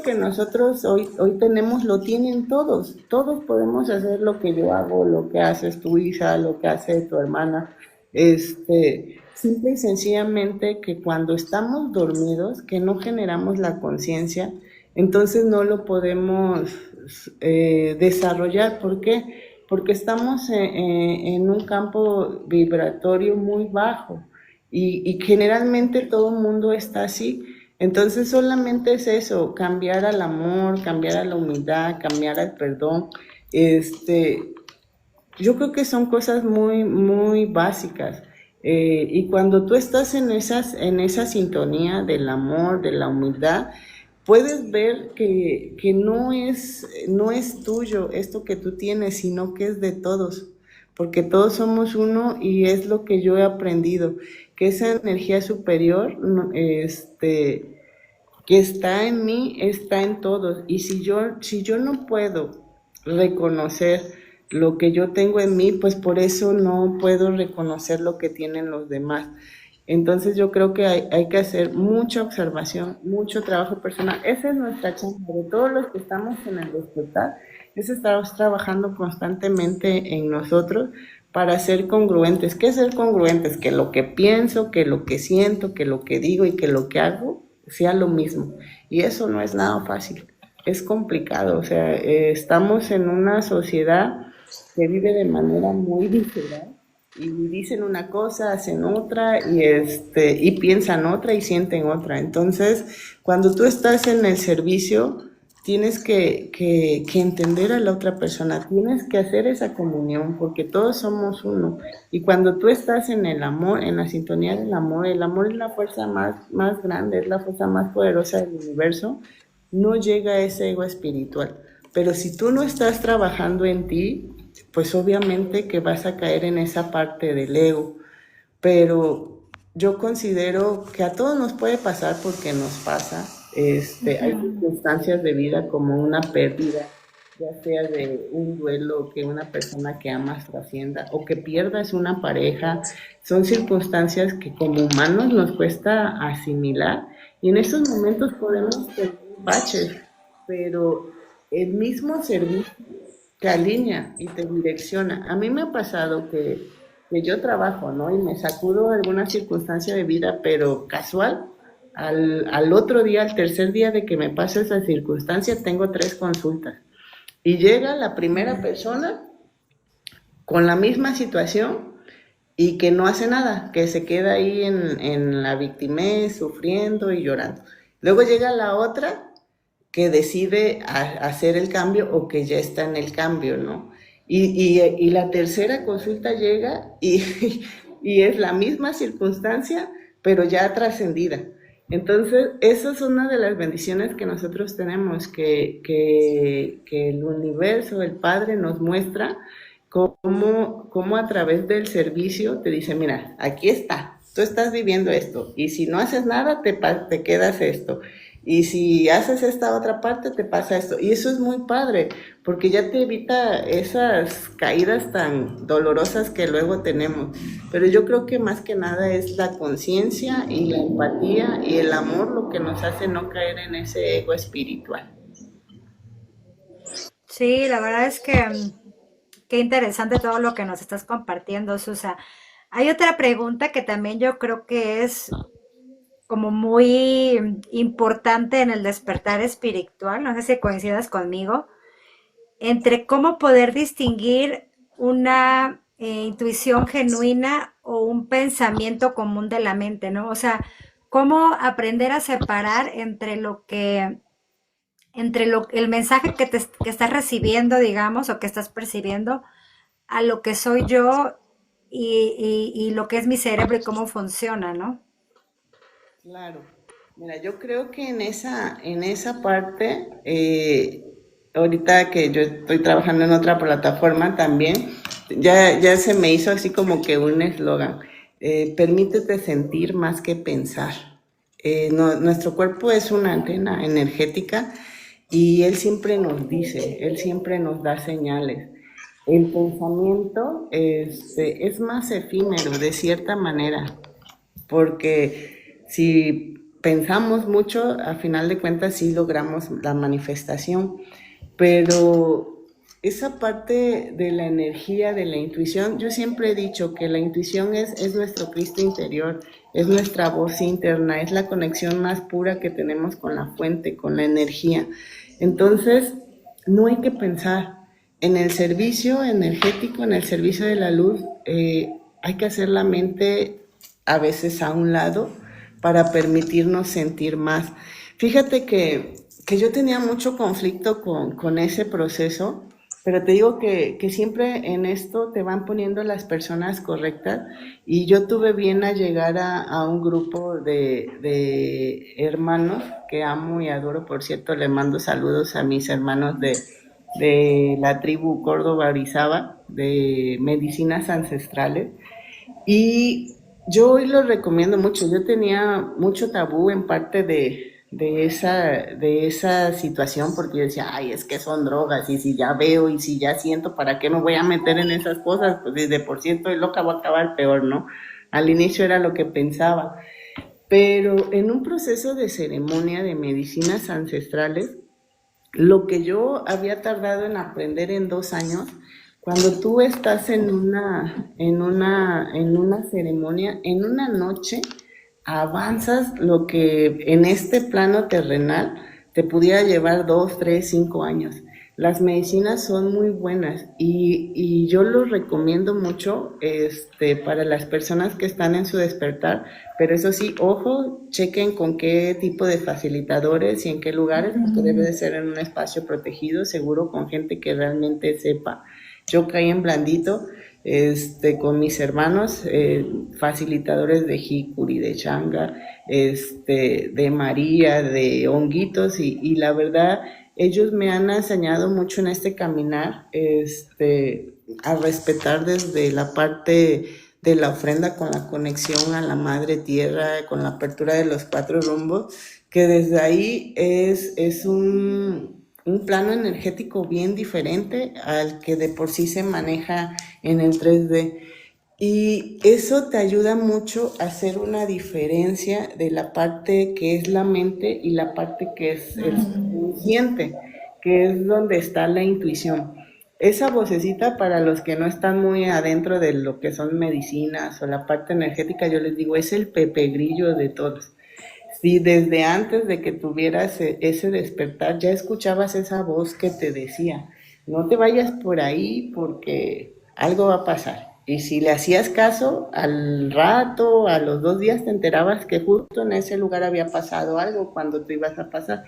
que nosotros hoy tenemos lo tienen todos. Todos podemos hacer lo que yo hago, lo que haces tu hija, lo que hace tu hermana. Simple y sencillamente que cuando estamos dormidos, que no generamos la conciencia, entonces no lo podemos desarrollar. ¿Por qué? Porque estamos en un campo vibratorio muy bajo y generalmente todo el mundo está así. Entonces solamente es eso, cambiar al amor, cambiar a la humildad, cambiar al perdón. Yo creo que son cosas muy, muy básicas. Y cuando tú estás en esa sintonía del amor, de la humildad, puedes ver que no es tuyo esto que tú tienes, sino que es de todos, porque todos somos uno y es lo que yo he aprendido, que esa energía superior, que está en mí, está en todos. Y si yo no puedo reconocer lo que yo tengo en mí, pues por eso no puedo reconocer lo que tienen los demás. Entonces yo creo que hay que hacer mucha observación, mucho trabajo personal. Esa es nuestra chamba de todos los que estamos en el despertar, es estar trabajando constantemente en nosotros para ser congruentes. ¿Qué es ser congruentes? Que lo que pienso, que lo que siento, que lo que digo y que lo que hago sea lo mismo. Y eso no es nada fácil, es complicado. O sea, estamos en una sociedad que vive de manera muy visceral y dicen una cosa, hacen otra y piensan otra y sienten otra. Entonces, cuando tú estás en el servicio, tienes que entender a la otra persona, tienes que hacer esa comunión, porque todos somos uno. Y cuando tú estás en el amor, en la sintonía del amor, el amor es la fuerza más grande, es la fuerza más poderosa del universo, no llega a ese ego espiritual. Pero si tú no estás trabajando en ti, pues obviamente que vas a caer en esa parte del ego. Pero yo considero que a todos nos puede pasar porque nos pasa. Hay Ujú. circunstancias de vida como una pérdida, ya sea de un duelo, que una persona que amas trascienda o que pierdas una pareja. Son circunstancias que como humanos nos cuesta asimilar y en esos momentos podemos tener baches, pero el mismo servicio te alinea y te direcciona. A mí me ha pasado que yo trabajo, ¿no? Y me sacudo alguna circunstancia de vida, pero casual. Al otro día, al tercer día de que me pasa esa circunstancia, tengo 3 consultas. Y llega la primera persona con la misma situación y que no hace nada, que se queda ahí en la victimez, sufriendo y llorando. Luego llega la otra que decide hacer el cambio o que ya está en el cambio, ¿no? Y la tercera consulta llega y es la misma circunstancia, pero ya trascendida. Entonces, eso es una de las bendiciones que nosotros tenemos, que el universo, el Padre nos muestra cómo a través del servicio te dice, mira, aquí está, tú estás viviendo esto, y si no haces nada, te quedas esto. Y si haces esta otra parte, te pasa esto. Y eso es muy padre, porque ya te evita esas caídas tan dolorosas que luego tenemos. Pero yo creo que más que nada es la conciencia y la empatía y el amor lo que nos hace no caer en ese ego espiritual. Sí, la verdad es que qué interesante todo lo que nos estás compartiendo, Susa. Hay otra pregunta que también yo creo que es como muy importante en el despertar espiritual, no sé si coincidas conmigo, entre cómo poder distinguir una intuición genuina o un pensamiento común de la mente, ¿no? O sea, cómo aprender a separar el mensaje que estás recibiendo, digamos, o que estás percibiendo, a lo que soy yo y lo que es mi cerebro y cómo funciona, ¿no? Claro. Mira, yo creo que en esa parte, ahorita que yo estoy trabajando en otra plataforma también, ya se me hizo así como que un eslogan. Permítete sentir más que pensar. Nuestro cuerpo es una antena energética y él siempre nos dice, él siempre nos da señales. El pensamiento es más efímero de cierta manera, porque si pensamos mucho, a final de cuentas sí logramos la manifestación, pero esa parte de la energía, de la intuición, yo siempre he dicho que la intuición es nuestro Cristo interior, es nuestra voz interna, es la conexión más pura que tenemos con la fuente, con la energía. Entonces, no hay que pensar. En el servicio energético, en el servicio de la luz, hay que hacer la mente a veces a un lado para permitirnos sentir más. Fíjate que yo tenía mucho conflicto con ese proceso, pero te digo que siempre en esto te van poniendo las personas correctas y yo tuve bien a llegar a un grupo de hermanos que amo y adoro. Por cierto, le mando saludos a mis hermanos de la tribu Córdoba Orizaba, de medicinas ancestrales. Y yo hoy lo recomiendo mucho. Yo tenía mucho tabú en parte de esa situación porque yo decía, ay, es que son drogas y si ya veo y si ya siento, ¿para qué me voy a meter en esas cosas? Pues si de por sí estoy loca, voy a acabar peor, ¿no? Al inicio era lo que pensaba. Pero en un proceso de ceremonia de medicinas ancestrales, lo que yo había tardado en aprender en 2 años, cuando tú estás en una ceremonia, en una noche, avanzas lo que en este plano terrenal te pudiera llevar 2, 3, 5 años. las medicinas son muy buenas y yo los recomiendo mucho para las personas que están en su despertar, pero eso sí, ojo, chequen con qué tipo de facilitadores y en qué lugares, porque debe de ser en un espacio protegido, seguro, con gente que realmente sepa. Yo caí en blandito, con mis hermanos, facilitadores de jicuri, de changa, de María, de honguitos, y la verdad, ellos me han enseñado mucho en este caminar, a respetar desde la parte de la ofrenda con la conexión a la madre tierra, con la apertura de los cuatro rumbos, que desde ahí es un plano energético bien diferente al que de por sí se maneja en el 3D. Y eso te ayuda mucho a hacer una diferencia de la parte que es la mente y la parte que es el subconsciente, que es donde está la intuición. Esa vocecita, para los que no están muy adentro de lo que son medicinas o la parte energética, yo les digo, es el pepe grillo de todos. Si desde antes de que tuvieras ese despertar ya escuchabas esa voz que te decía, no te vayas por ahí porque algo va a pasar. Y si le hacías caso, al rato, a los 2 días te enterabas que justo en ese lugar había pasado algo cuando tú ibas a pasar.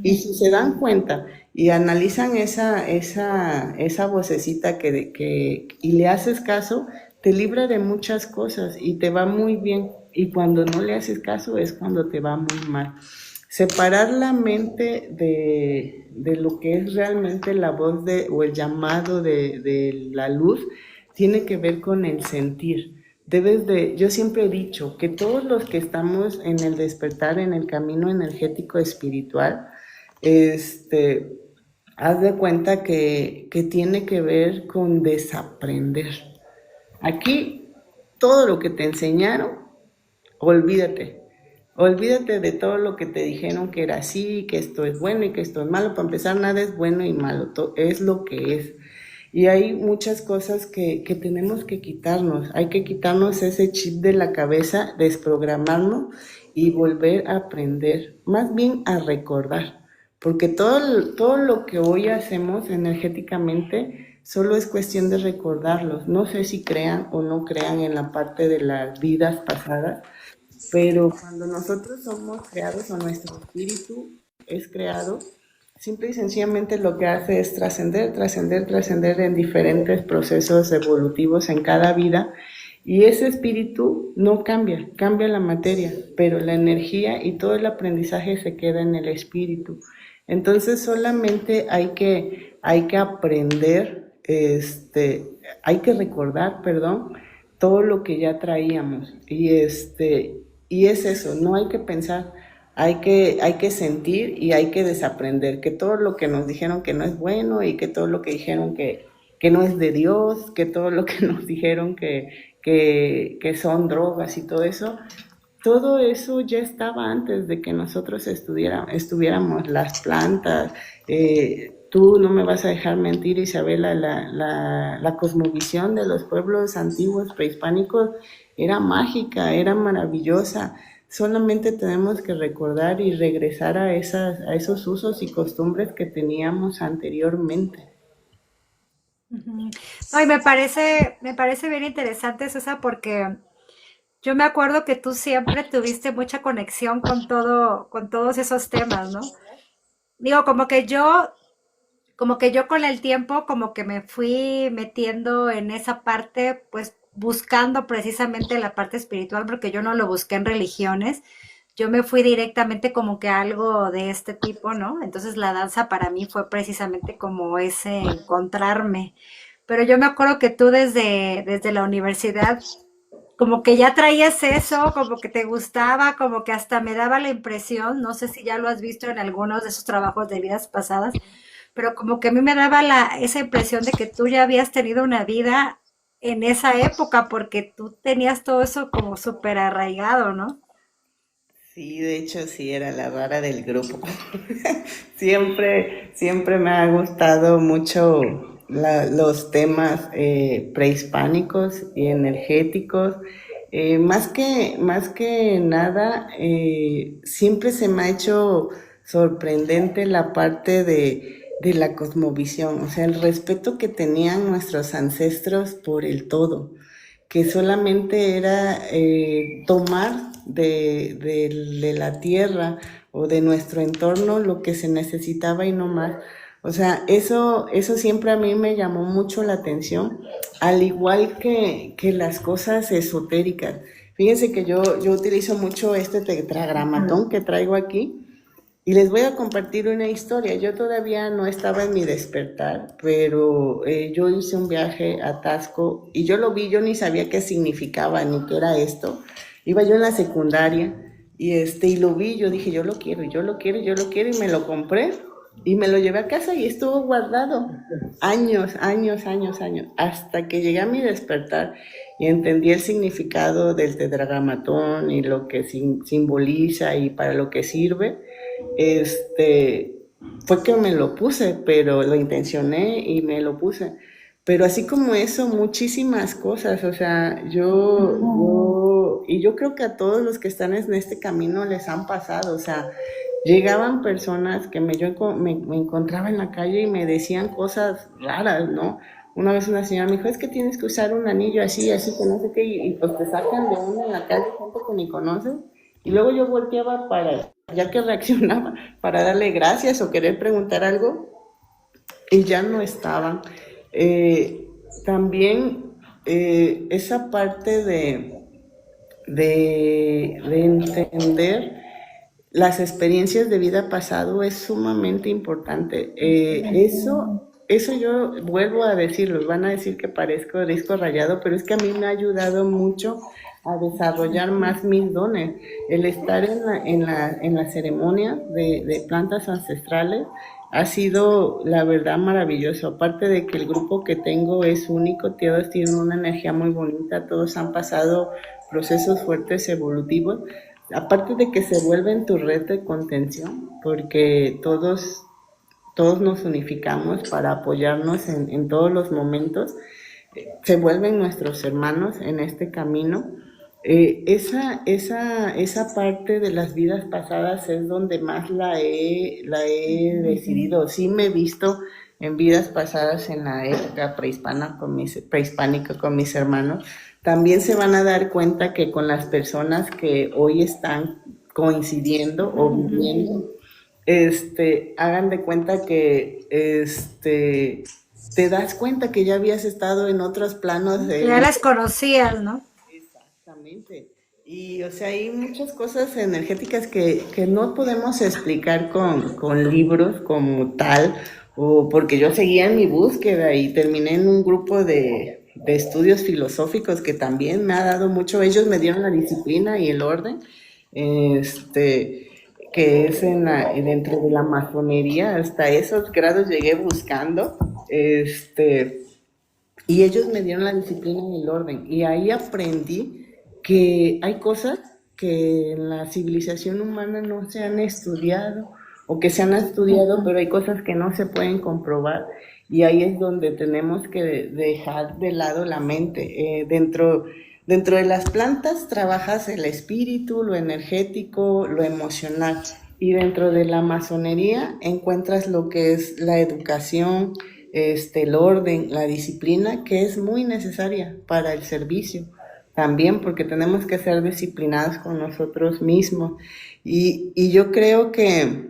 Y si se dan cuenta y analizan esa vocecita y le haces caso, te libra de muchas cosas y te va muy bien. Y cuando no le haces caso es cuando te va muy mal. Separar la mente de lo que es realmente la voz o el llamado de la luz tiene que ver con el sentir. Yo siempre he dicho que todos los que estamos en el despertar, en el camino energético espiritual, haz de cuenta que tiene que ver con desaprender. Aquí, todo lo que te enseñaron, olvídate. Olvídate de todo lo que te dijeron que era así, que esto es bueno y que esto es malo. Para empezar, nada es bueno y malo, es lo que es. Y hay muchas cosas que tenemos que quitarnos. Hay que quitarnos ese chip de la cabeza, desprogramarnos y volver a aprender, más bien a recordar. Porque todo lo que hoy hacemos energéticamente solo es cuestión de recordarlos. No sé si crean o no crean en la parte de las vidas pasadas, pero cuando nosotros somos creados o nuestro espíritu es creado, simple y sencillamente lo que hace es trascender, trascender, trascender en diferentes procesos evolutivos en cada vida. Y ese espíritu no cambia, cambia la materia, pero la energía y todo el aprendizaje se queda en el espíritu. Entonces solamente hay que aprender, hay que recordar, perdón, todo lo que ya traíamos. Y es eso, no hay que pensar, hay que sentir y hay que desaprender, que todo lo que nos dijeron que no es bueno y que todo lo que dijeron que no es de Dios, que todo lo que nos dijeron que son drogas y todo eso ya estaba antes de que nosotros estuviéramos las plantas. Tú no me vas a dejar mentir, Isabela, la cosmovisión de los pueblos antiguos prehispánicos era mágica, era maravillosa. Solamente tenemos que recordar y regresar a esos usos y costumbres que teníamos anteriormente. No, y me parece bien interesante, César, porque yo me acuerdo que tú siempre tuviste mucha conexión con todos esos temas, ¿no? Digo, como que yo con el tiempo, como que me fui metiendo en esa parte, pues buscando precisamente la parte espiritual, porque yo no lo busqué en religiones, yo me fui directamente como que a algo de este tipo, ¿no? Entonces la danza para mí fue precisamente como ese encontrarme. Pero yo me acuerdo que tú desde la universidad como que ya traías eso, como que te gustaba, como que hasta me daba la impresión, no sé si ya lo has visto en algunos de esos trabajos de vidas pasadas, pero como que a mí me daba esa impresión de que tú ya habías tenido una vida en esa época, porque tú tenías todo eso como súper arraigado, ¿no? Sí, de hecho sí era la rara del grupo. Siempre me ha gustado mucho los temas prehispánicos y energéticos. Más que nada, siempre se me ha hecho sorprendente la parte de la cosmovisión, o sea, el respeto que tenían nuestros ancestros por el todo, que solamente era tomar de la tierra o de nuestro entorno lo que se necesitaba y no más. O sea, eso siempre a mí me llamó mucho la atención, al igual que las cosas esotéricas. Fíjense que yo utilizo mucho este tetragramatón que traigo aquí y les voy a compartir una historia. Yo todavía no estaba en mi despertar, pero yo hice un viaje a Tasco y yo lo vi, yo ni sabía qué significaba ni qué era esto. Iba yo en la secundaria y lo vi, yo dije, yo lo quiero, yo lo quiero, yo lo quiero y me lo compré y me lo llevé a casa y estuvo guardado años, años, años, años, hasta que llegué a mi despertar y entendí el significado del tetragramatón y lo que simboliza y para lo que sirve. Fue que me lo puse, pero lo intencioné y me lo puse. Pero así como eso, muchísimas cosas, o sea, yo creo que a todos los que están en este camino les han pasado, o sea, llegaban personas que me encontraba en la calle y me decían cosas raras, ¿no? Una vez una señora me dijo, es que tienes que usar un anillo así, así, que no sé qué, y pues te sacan de uno en la calle, gente que ni conoces, y luego yo volteaba ya que reaccionaba, para darle gracias o querer preguntar algo, y ya no estaban. También esa parte de entender las experiencias de vida pasado es sumamente importante. Eso yo vuelvo a decirlo, van a decir que parezco disco rayado, pero es que a mí me ha ayudado mucho a desarrollar más mis dones. El estar en la ceremonia de plantas ancestrales ha sido, la verdad, maravilloso. Aparte de que el grupo que tengo es único, todos tienen una energía muy bonita, todos han pasado procesos fuertes evolutivos. Aparte de que se vuelven tu red de contención, porque todos nos unificamos para apoyarnos en todos los momentos, se vuelven nuestros hermanos en este camino. Esa parte de las vidas pasadas es donde más la he decidido. Sí me he visto en vidas pasadas en la época prehispánica con mis hermanos. También se van a dar cuenta que con las personas que hoy están coincidiendo o viviendo, hagan de cuenta que te das cuenta que ya habías estado en otros planos Ya las conocías, ¿no? Exactamente. Y, o sea, hay muchas cosas energéticas que no podemos explicar con libros como tal, o porque yo seguía en mi búsqueda y terminé en un grupo de estudios filosóficos que también me ha dado mucho. Ellos me dieron la disciplina y el orden, que es dentro de la masonería. Hasta esos grados llegué buscando, y ellos me dieron la disciplina y el orden. Y ahí aprendí que hay cosas que en la civilización humana no se han estudiado o que se han estudiado, pero hay cosas que no se pueden comprobar y ahí es donde tenemos que dejar de lado la mente. Dentro de las plantas trabajas el espíritu, lo energético, lo emocional y dentro de la masonería encuentras lo que es la educación, el orden, la disciplina, que es muy necesaria para el servicio también, porque tenemos que ser disciplinados con nosotros mismos. Y yo creo que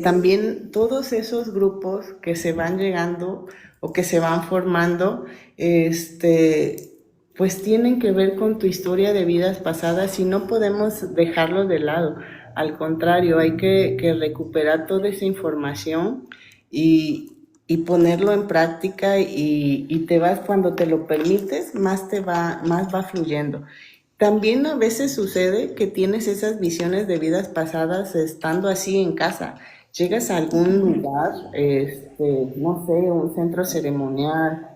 también todos esos grupos que se van llegando o que se van formando, pues tienen que ver con tu historia de vidas pasadas y no podemos dejarlo de lado. Al contrario, hay que recuperar toda esa información y ponerlo en práctica y te vas, cuando te lo permites, más va fluyendo. También a veces sucede que tienes esas visiones de vidas pasadas estando así en casa. Llegas a algún lugar, no sé, un centro ceremonial,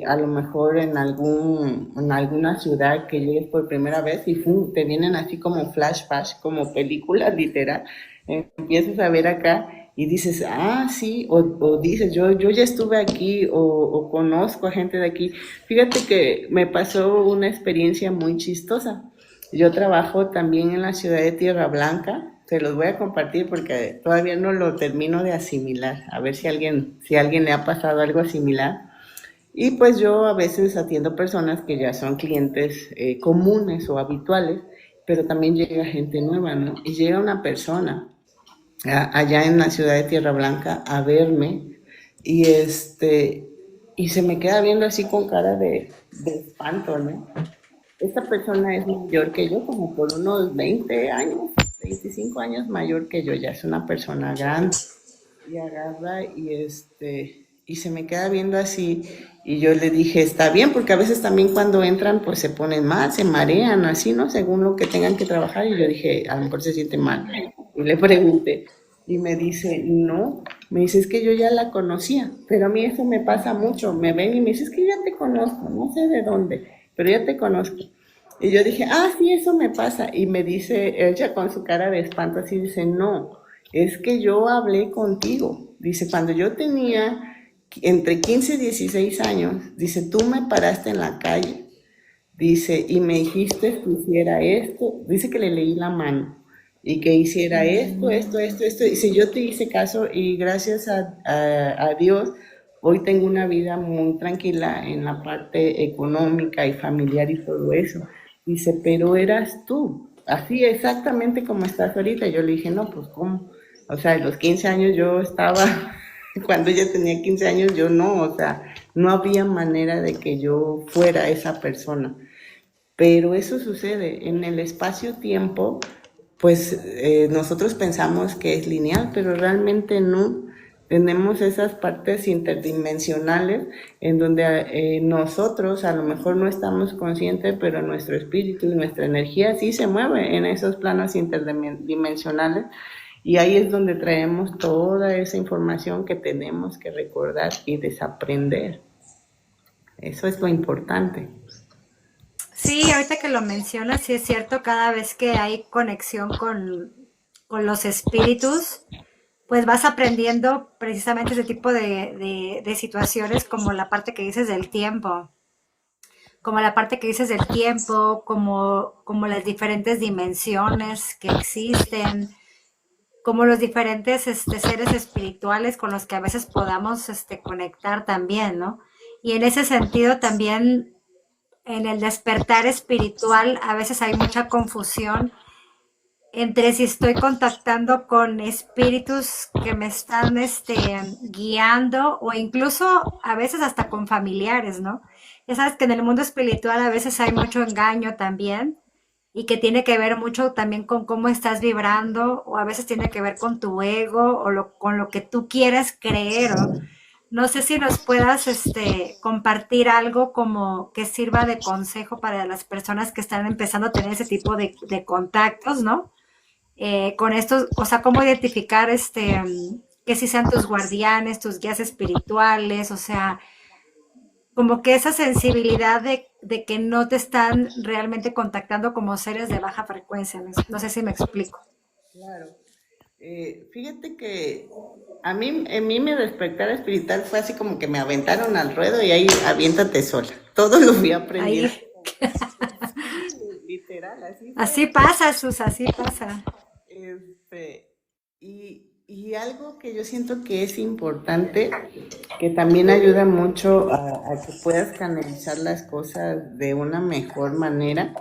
a lo mejor en alguna ciudad que llegues por primera vez y ¡fum!, te vienen así como flashbacks, como películas literal. Empiezas a ver acá y dices, ah, sí, o dices, yo ya estuve aquí o conozco a gente de aquí. Fíjate que me pasó una experiencia muy chistosa. Yo trabajo también en la ciudad de Tierra Blanca se los voy a compartir porque todavía no lo termino de asimilar, a ver si a alguien le ha pasado algo similar. Y pues yo a veces atiendo personas que ya son clientes comunes o habituales, pero también llega gente nueva, ¿no? Y llega una persona allá en la ciudad de Tierra Blanca a verme y y se me queda viendo así con cara de espanto, ¿no? Esta persona es mayor que yo, como por unos 20 años, 25 años mayor que yo, ya es una persona grande. Y agarra y se me queda viendo así y yo le dije, está bien, porque a veces también cuando entran pues se ponen mal, se marean, así, ¿no? Según lo que tengan que trabajar y yo dije, a lo mejor se siente mal. Y le pregunté y me dice, no, me dice, es que yo ya la conocía, pero a mí eso me pasa mucho, me ven y me dice, es que ya te conozco, no sé de dónde, pero ya te conozco. Y yo dije, sí, eso me pasa. Y me dice, ella con su cara de espanto así, dice, no, es que yo hablé contigo. Dice, cuando yo tenía entre 15 y 16 años, dice, tú me paraste en la calle, dice, y me dijiste que hiciera esto, dice que le leí la mano, y que hiciera esto. Dice, yo te hice caso y gracias a Dios, hoy tengo una vida muy tranquila en la parte económica y familiar y todo eso. Dice, pero eras tú, así exactamente como estás ahorita. Yo le dije, no, pues ¿cómo? O sea, a los 15 años yo estaba, cuando ella tenía 15 años yo no, o sea, no había manera de que yo fuera esa persona. Pero eso sucede en el espacio-tiempo, pues nosotros pensamos que es lineal, pero realmente no. Tenemos esas partes interdimensionales en donde nosotros a lo mejor no estamos conscientes, pero nuestro espíritu y nuestra energía sí se mueve en esos planos interdimensionales y ahí es donde traemos toda esa información que tenemos que recordar y desaprender. Eso es lo importante. Sí, ahorita que lo mencionas, sí es cierto, cada vez que hay conexión con los espíritus, pues vas aprendiendo precisamente ese tipo de situaciones como la parte que dices del tiempo, como la parte que dices del tiempo, como las diferentes dimensiones que existen, como los diferentes seres espirituales con los que a veces podamos conectar también, ¿no? Y en ese sentido también en el despertar espiritual a veces hay mucha confusión entre si estoy contactando con espíritus que me están guiando o incluso a veces hasta con familiares, ¿no? Ya sabes que en el mundo espiritual a veces hay mucho engaño también y que tiene que ver mucho también con cómo estás vibrando o a veces tiene que ver con tu ego o con lo que tú quieres creer. No sé si nos puedas compartir algo como que sirva de consejo para las personas que están empezando a tener ese tipo de contactos, ¿no? Con estos, o sea, cómo identificar que si sean tus guardianes, tus guías espirituales, o sea, como que esa sensibilidad de que no te están realmente contactando como seres de baja frecuencia. No sé si me explico. Claro. Fíjate que en mí mi despertar espiritual fue así como que me aventaron al ruedo y ahí aviéntate sola. Todo lo fui aprendiendo. Sí, literal, así fue. Así pasa, Sus, así pasa. Y algo que yo siento que es importante, que también ayuda mucho a que puedas canalizar las cosas de una mejor manera,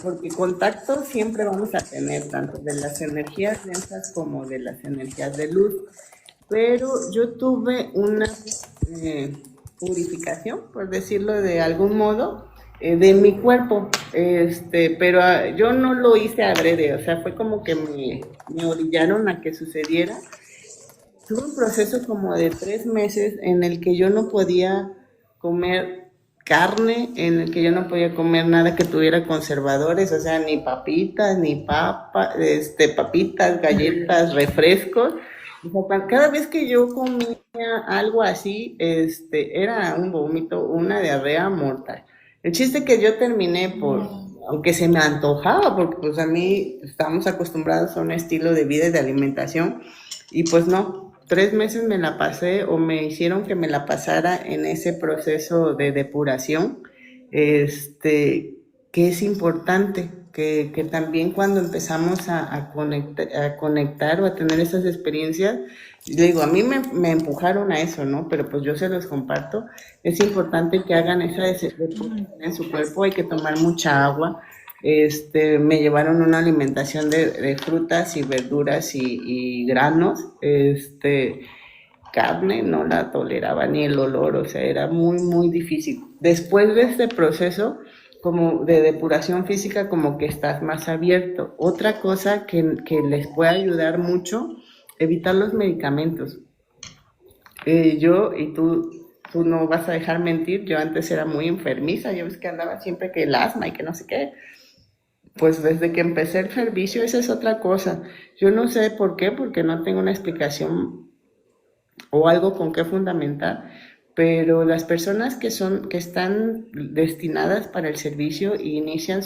porque contacto siempre vamos a tener, tanto de las energías densas como de las energías de luz. Pero yo tuve una purificación, por decirlo de algún modo, de mi cuerpo, pero yo no lo hice adrede, o sea, fue como que me orillaron a que sucediera. Tuve un proceso como de 3 meses en el que yo no podía comer carne, en el que yo no podía comer nada que tuviera conservadores, o sea, ni papitas, ni papitas, galletas, refrescos. O sea, cada vez que yo comía algo así, era un vómito, una diarrea mortal. El chiste que yo terminé aunque se me antojaba, porque pues a mí estamos acostumbrados a un estilo de vida y de alimentación, y pues no, 3 meses me la pasé o me hicieron que me la pasara en ese proceso de depuración, que es importante, que también cuando empezamos a conectar o a tener esas experiencias, le digo, a mí me empujaron a eso, ¿no? Pero pues yo se los comparto. Es importante que hagan esa depuración en su cuerpo, hay que tomar mucha agua. Me llevaron una alimentación de frutas y verduras y granos. Carne no la toleraba ni el olor, o sea, era muy, muy difícil. Después de este proceso, como de depuración física, como que estás más abierto. Otra cosa que les puede ayudar mucho, evitar los medicamentos. Yo, y tú no vas a dejar mentir, yo antes era muy enfermiza, yo ves que andaba siempre que el asma y que no sé qué. Pues desde que empecé el servicio, esa es otra cosa. Yo no sé por qué, porque no tengo una explicación o algo con qué fundamentar, pero las personas que están destinadas para el servicio e inician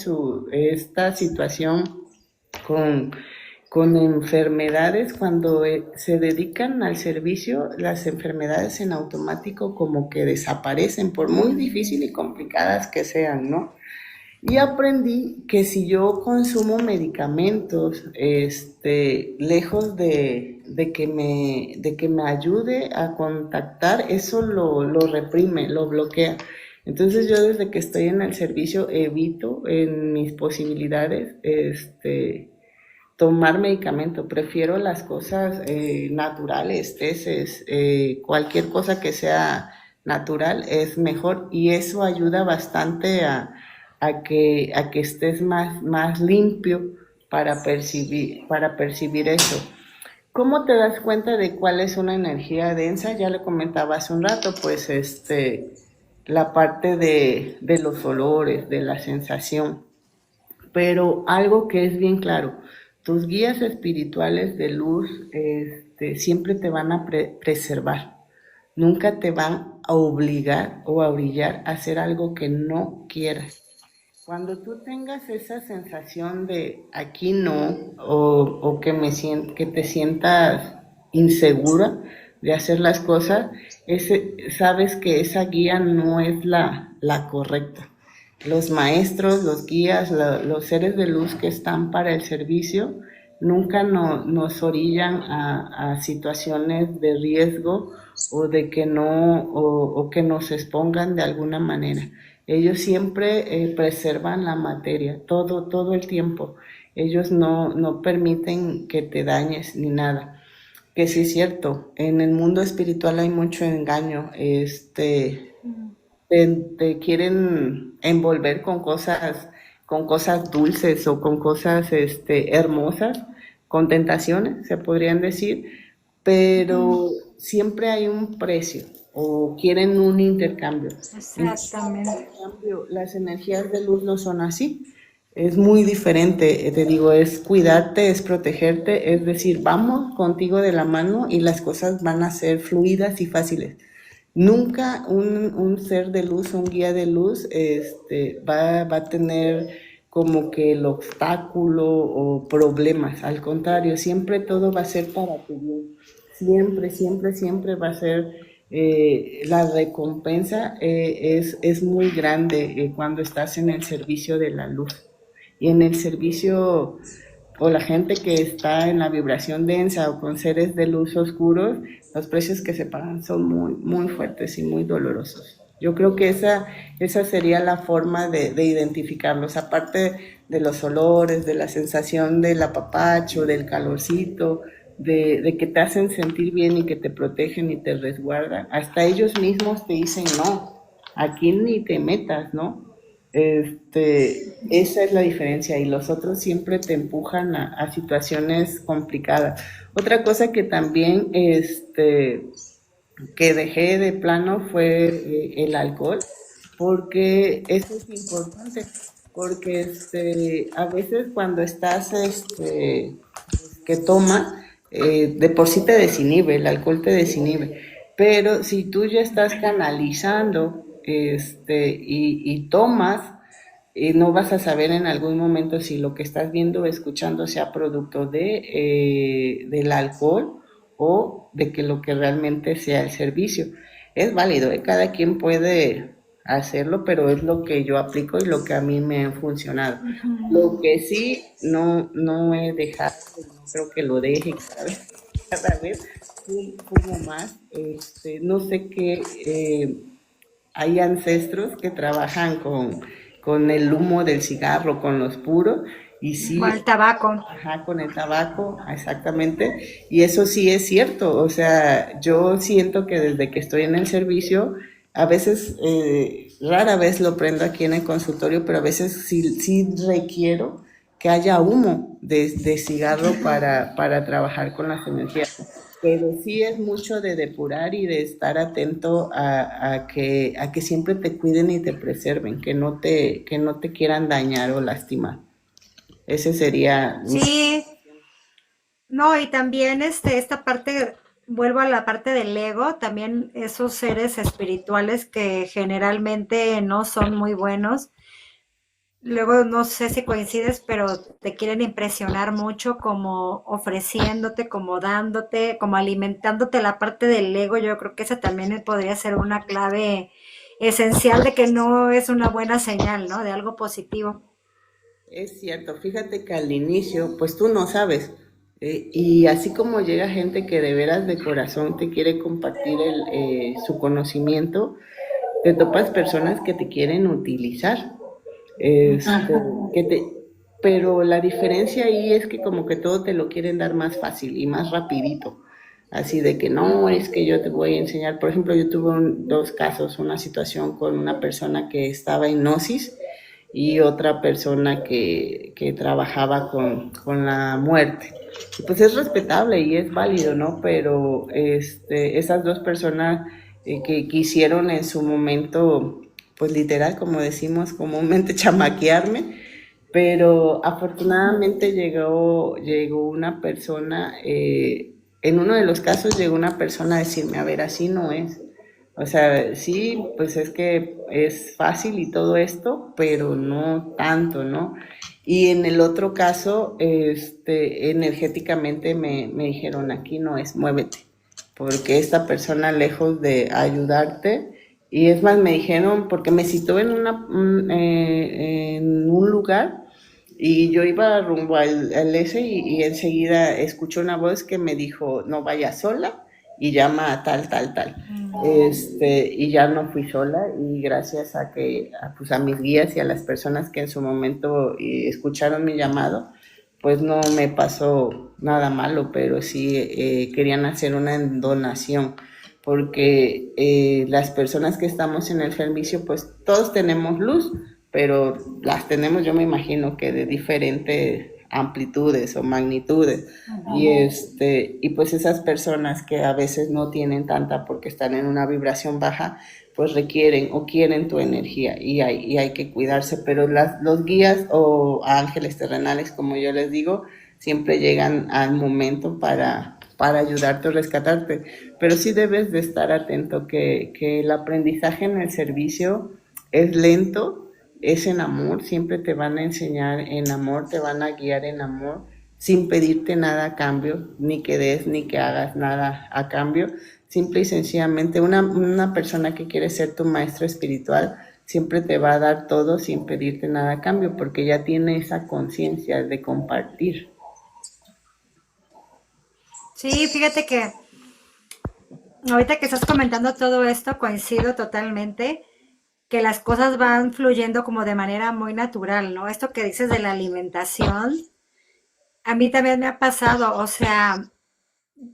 esta situación con, con enfermedades, cuando se dedican al servicio, las enfermedades en automático como que desaparecen, por muy difícil y complicadas que sean, ¿no? Y aprendí que si yo consumo medicamentos, lejos de que me ayude a contactar, eso lo reprime, lo bloquea. Entonces yo desde que estoy en el servicio evito en mis posibilidades, tomar medicamento. Prefiero las cosas naturales, teces, cualquier cosa que sea natural es mejor y eso ayuda bastante a que estés más limpio para percibir eso. ¿Cómo te das cuenta de cuál es una energía densa? Ya le comentaba hace un rato, pues la parte de los olores, de la sensación. Pero algo que es bien claro, tus guías espirituales de luz siempre te van a preservar. Nunca te van a obligar o a orillar a hacer algo que no quieras. Cuando tú tengas esa sensación de aquí no, o que te sientas insegura de hacer las cosas, sabes que esa guía no es la correcta. Los maestros, los guías, los seres de luz que están para el servicio, nunca nos orillan a situaciones de riesgo o de que no, o que nos expongan de alguna manera. Ellos siempre preservan la materia, todo el tiempo. Ellos no permiten que te dañes ni nada. Que sí es cierto, en el mundo espiritual hay mucho engaño. Te quieren envolver con cosas dulces o con cosas hermosas, con tentaciones, se podrían decir, pero siempre hay un precio o quieren un intercambio. Exactamente. En cambio, las energías de luz no son así. Es muy diferente, te digo, es cuidarte, es protegerte, es decir, vamos contigo de la mano y las cosas van a ser fluidas y fáciles. Nunca un ser de luz, un guía de luz, va a tener como que el obstáculo o problemas. Al contrario, siempre todo va a ser para tu bien. Siempre, siempre, siempre va a ser la recompensa es muy grande cuando estás en el servicio de la luz. Y en el servicio o la gente que está en la vibración densa o con seres de luz oscuros, los precios que se pagan son muy, muy fuertes y muy dolorosos. Yo creo que esa sería la forma de identificarlos, aparte de los olores, de la sensación del apapacho, del calorcito, de que te hacen sentir bien y que te protegen y te resguardan. Hasta ellos mismos te dicen, no, aquí ni te metas, ¿no? Esa es la diferencia y los otros siempre te empujan a situaciones complicadas. Otra cosa que también que dejé de plano fue el alcohol, porque eso es importante, porque a veces cuando estás que tomas, de por sí te desinhibe, el alcohol te desinhibe, pero si tú ya estás canalizando y tomas, no vas a saber en algún momento si lo que estás viendo o escuchando sea producto del alcohol o de que lo que realmente sea el servicio. Es válido, cada quien puede hacerlo, pero es lo que yo aplico y lo que a mí me ha funcionado. Ujú. Lo que sí no he dejado, no creo que lo deje cada vez fumo más. No sé qué, hay ancestros que trabajan con el humo del cigarro, con los puros, y Con sí, el tabaco. ajá, con el tabaco, exactamente. Y eso sí es cierto. O sea, yo siento que desde que estoy en el servicio, a veces, rara vez lo prendo aquí en el consultorio, pero a veces sí requiero que haya humo de cigarro para trabajar con las energías. Pero sí es mucho de depurar y de estar atento a que siempre te cuiden y te preserven, que no te quieran dañar o lastimar. Ese sería mi... Sí, no, y también esta parte, vuelvo a la parte del ego, también esos seres espirituales que generalmente no son muy buenos. Luego no sé si coincides, pero te quieren impresionar mucho como ofreciéndote, como dándote, como alimentándote la parte del ego. Yo creo que esa también podría ser una clave esencial de que no es una buena señal, ¿no? De algo positivo. Es cierto, fíjate que al inicio, pues tú no sabes. Y así como llega gente que de veras de corazón te quiere compartir su conocimiento, te topas personas que te quieren utilizar. Este, que te, pero la diferencia ahí es que como que todo te lo quieren dar más fácil y más rapidito. Así de que no, es que yo te voy a enseñar. Por ejemplo, yo tuve dos casos, una situación con una persona que estaba en gnosis y otra persona que trabajaba con la muerte. Y pues es respetable y es válido, ¿no? Pero esas dos personas que quisieron en su momento, pues literal, como decimos comúnmente, chamaquearme, pero afortunadamente llegó una persona, en uno de los casos llegó una persona a decirme, a ver, así no es. O sea, sí, pues es que es fácil y todo esto, pero no tanto, ¿no? Y en el otro caso, energéticamente me dijeron, aquí no es, muévete, porque esta persona lejos de ayudarte, y es más, me dijeron, porque me citó en un lugar, y yo iba rumbo al ese y enseguida escuché una voz que me dijo, no vayas sola y llama a tal, tal, tal. Y ya no fui sola y gracias pues a mis guías y a las personas que en su momento escucharon mi llamado, pues no me pasó nada malo, pero sí querían hacer una donación, porque las personas que estamos en el servicio, pues todos tenemos luz, pero las tenemos, yo me imagino que de diferentes amplitudes o magnitudes. Y pues esas personas que a veces no tienen tanta porque están en una vibración baja, pues requieren o quieren tu energía y hay que cuidarse, pero los guías o ángeles terrenales, como yo les digo, siempre llegan al momento para ayudarte o rescatarte, pero sí debes de estar atento que el aprendizaje en el servicio es lento, es en amor, siempre te van a enseñar en amor, te van a guiar en amor, sin pedirte nada a cambio, ni que des, ni que hagas nada a cambio. Simple y sencillamente, una persona que quiere ser tu maestro espiritual siempre te va a dar todo sin pedirte nada a cambio, porque ya tiene esa conciencia de compartir. Sí, fíjate que ahorita que estás comentando todo esto, coincido totalmente que las cosas van fluyendo como de manera muy natural, ¿no? Esto que dices de la alimentación, a mí también me ha pasado, o sea,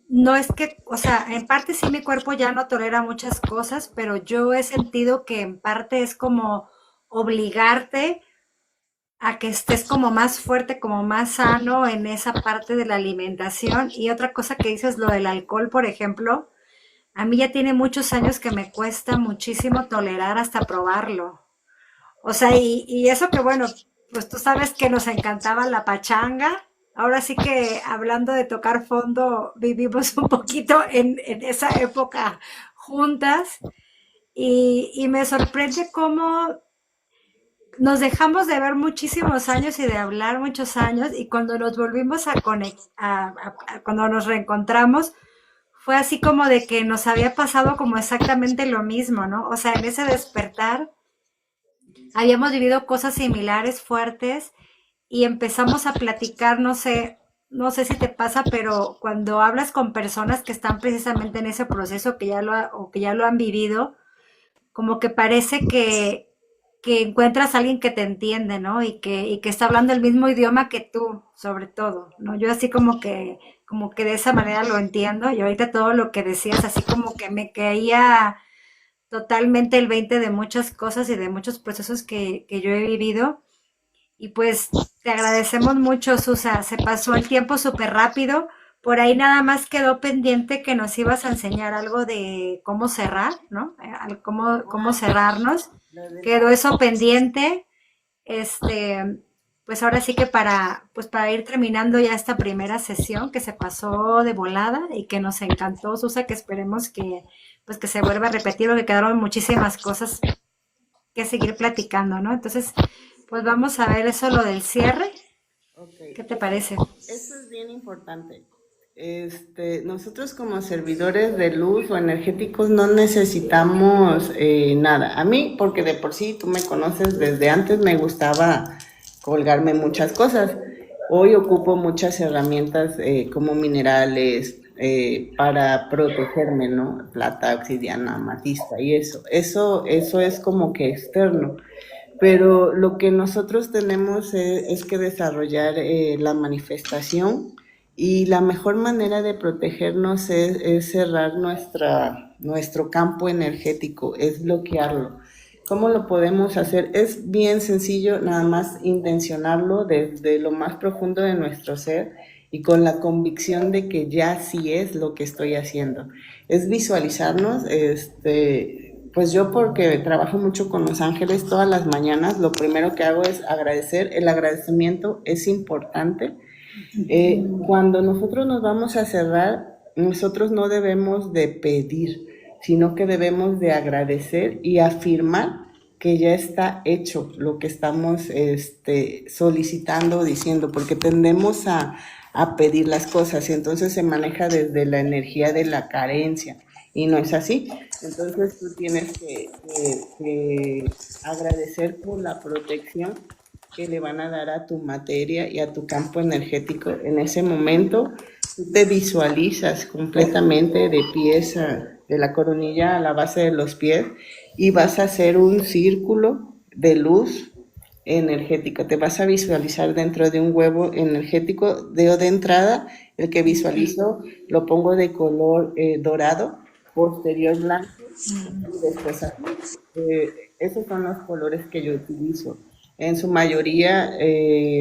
no es que, o sea, en parte sí mi cuerpo ya no tolera muchas cosas, pero yo he sentido que en parte es como obligarte a que estés como más fuerte, como más sano en esa parte de la alimentación. Y otra cosa que dices, lo del alcohol, por ejemplo, a mí ya tiene muchos años que me cuesta muchísimo tolerar hasta probarlo. O sea, y eso que bueno, pues tú sabes que nos encantaba la pachanga. Ahora sí que hablando de tocar fondo, vivimos un poquito en esa época juntas y me sorprende cómo nos dejamos de ver muchísimos años y de hablar muchos años y cuando nos volvimos a conectar, cuando nos reencontramos, fue así como de que nos había pasado como exactamente lo mismo, ¿no? O sea, en ese despertar habíamos vivido cosas similares, fuertes, y empezamos a platicar, no sé si te pasa, pero cuando hablas con personas que están precisamente en ese proceso, o que ya lo han vivido, como que parece que encuentras a alguien que te entiende, ¿no? Y que está hablando el mismo idioma que tú, sobre todo, ¿no? Yo así como que de esa manera lo entiendo, y ahorita todo lo que decías, así como que me caía totalmente el 20 de muchas cosas y de muchos procesos que yo he vivido. Y pues te agradecemos mucho, Susa. Se pasó el tiempo súper rápido. Por ahí nada más quedó pendiente que nos ibas a enseñar algo de cómo cerrar, ¿no? Cómo Ah, cerrarnos. lo del Quedó eso pendiente. Este, pues ahora sí que para ir terminando ya esta primera sesión que se pasó de volada y que nos encantó, Susa, que esperemos que se vuelva a repetir, porque quedaron muchísimas cosas que seguir platicando, ¿no? Entonces, pues vamos a ver eso, lo del cierre. Ok, ¿Qué te parece? eso es bien importante. Nosotros como servidores de luz o energéticos no necesitamos nada. A mí, porque de por sí tú me conoces desde antes, me gustaba colgarme muchas cosas. Hoy ocupo muchas herramientas como minerales para protegerme, ¿no? Plata, obsidiana, amatista y eso. Eso es como que externo, pero lo que nosotros tenemos es que desarrollar la manifestación, y la mejor manera de protegernos es cerrar nuestro campo energético, es bloquearlo. ¿Cómo lo podemos hacer? Es bien sencillo, nada más intencionarlo desde lo más profundo de nuestro ser y con la convicción de que ya sí es lo que estoy haciendo. Es visualizarnos, pues yo, porque trabajo mucho con los ángeles todas las mañanas, lo primero que hago es agradecer. El agradecimiento es importante. Cuando nosotros nos vamos a cerrar, nosotros no debemos de pedir, sino que debemos de agradecer y afirmar que ya está hecho lo que estamos solicitando o diciendo, porque tendemos a pedir las cosas y entonces se maneja desde la energía de la carencia y no es así. Entonces tú tienes que agradecer por la protección que le van a dar a tu materia y a tu campo energético. En ese momento tú te visualizas completamente de pies de la coronilla a la base de los pies, y vas a hacer un círculo de luz energética. Te vas a visualizar dentro de un huevo energético. De entrada, el que visualizo lo pongo de color dorado, posterior blanco y después azul. Esos son los colores que yo utilizo. En su mayoría,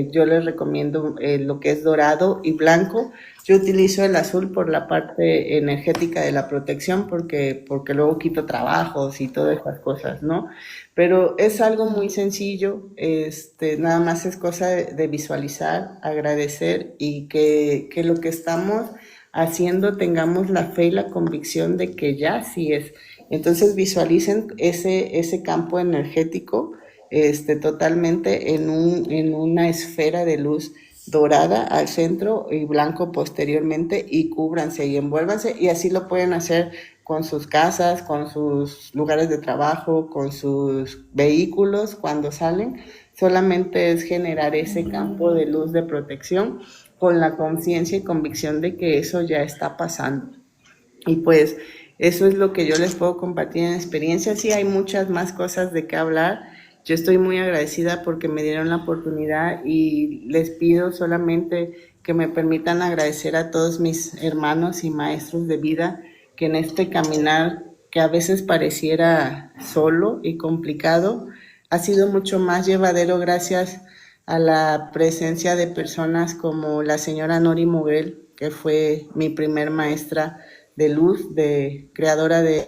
yo les recomiendo lo que es dorado y blanco. Yo utilizo el azul por la parte energética de la protección, porque luego quito trabajos y todas esas cosas, ¿no? Pero es algo muy sencillo, nada más es cosa de visualizar, agradecer, y que lo que estamos haciendo tengamos la fe y la convicción de que ya sí es. Entonces visualicen ese campo energético totalmente en una esfera de luz dorada al centro y blanco posteriormente, y cúbranse y envuélvanse, y así lo pueden hacer con sus casas, con sus lugares de trabajo, con sus vehículos cuando salen. Solamente es generar ese campo de luz de protección con la conciencia y convicción de que eso ya está pasando. Y pues eso es lo que yo les puedo compartir en experiencia. Sí, hay muchas más cosas de qué hablar. Yo estoy muy agradecida porque me dieron la oportunidad, y les pido solamente que me permitan agradecer a todos mis hermanos y maestros de vida, que en este caminar, que a veces pareciera solo y complicado, ha sido mucho más llevadero gracias a la presencia de personas como la señora Nori Moguel, que fue mi primer maestra de luz, creadora de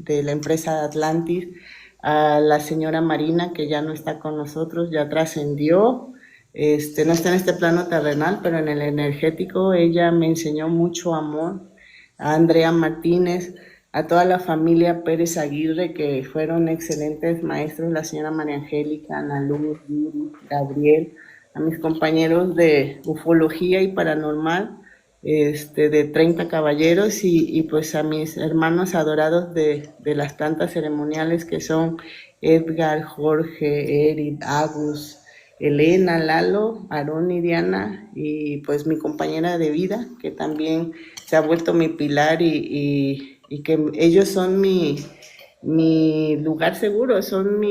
la empresa Atlantis, a la señora Marina, que ya no está con nosotros, ya trascendió, no está en este plano terrenal, pero en el energético. Ella me enseñó mucho amor. A Andrea Martínez, a toda la familia Pérez Aguirre, que fueron excelentes maestros, la señora María Angélica, Ana Luz, Yuri, Gabriel, a mis compañeros de ufología y paranormal, de 30 caballeros y pues a mis hermanos adorados de las plantas ceremoniales que son Edgar, Jorge, Eric, Agus, Elena, Lalo, Aarón y Diana, y pues mi compañera de vida, que también se ha vuelto mi pilar y que ellos son mi lugar seguro, son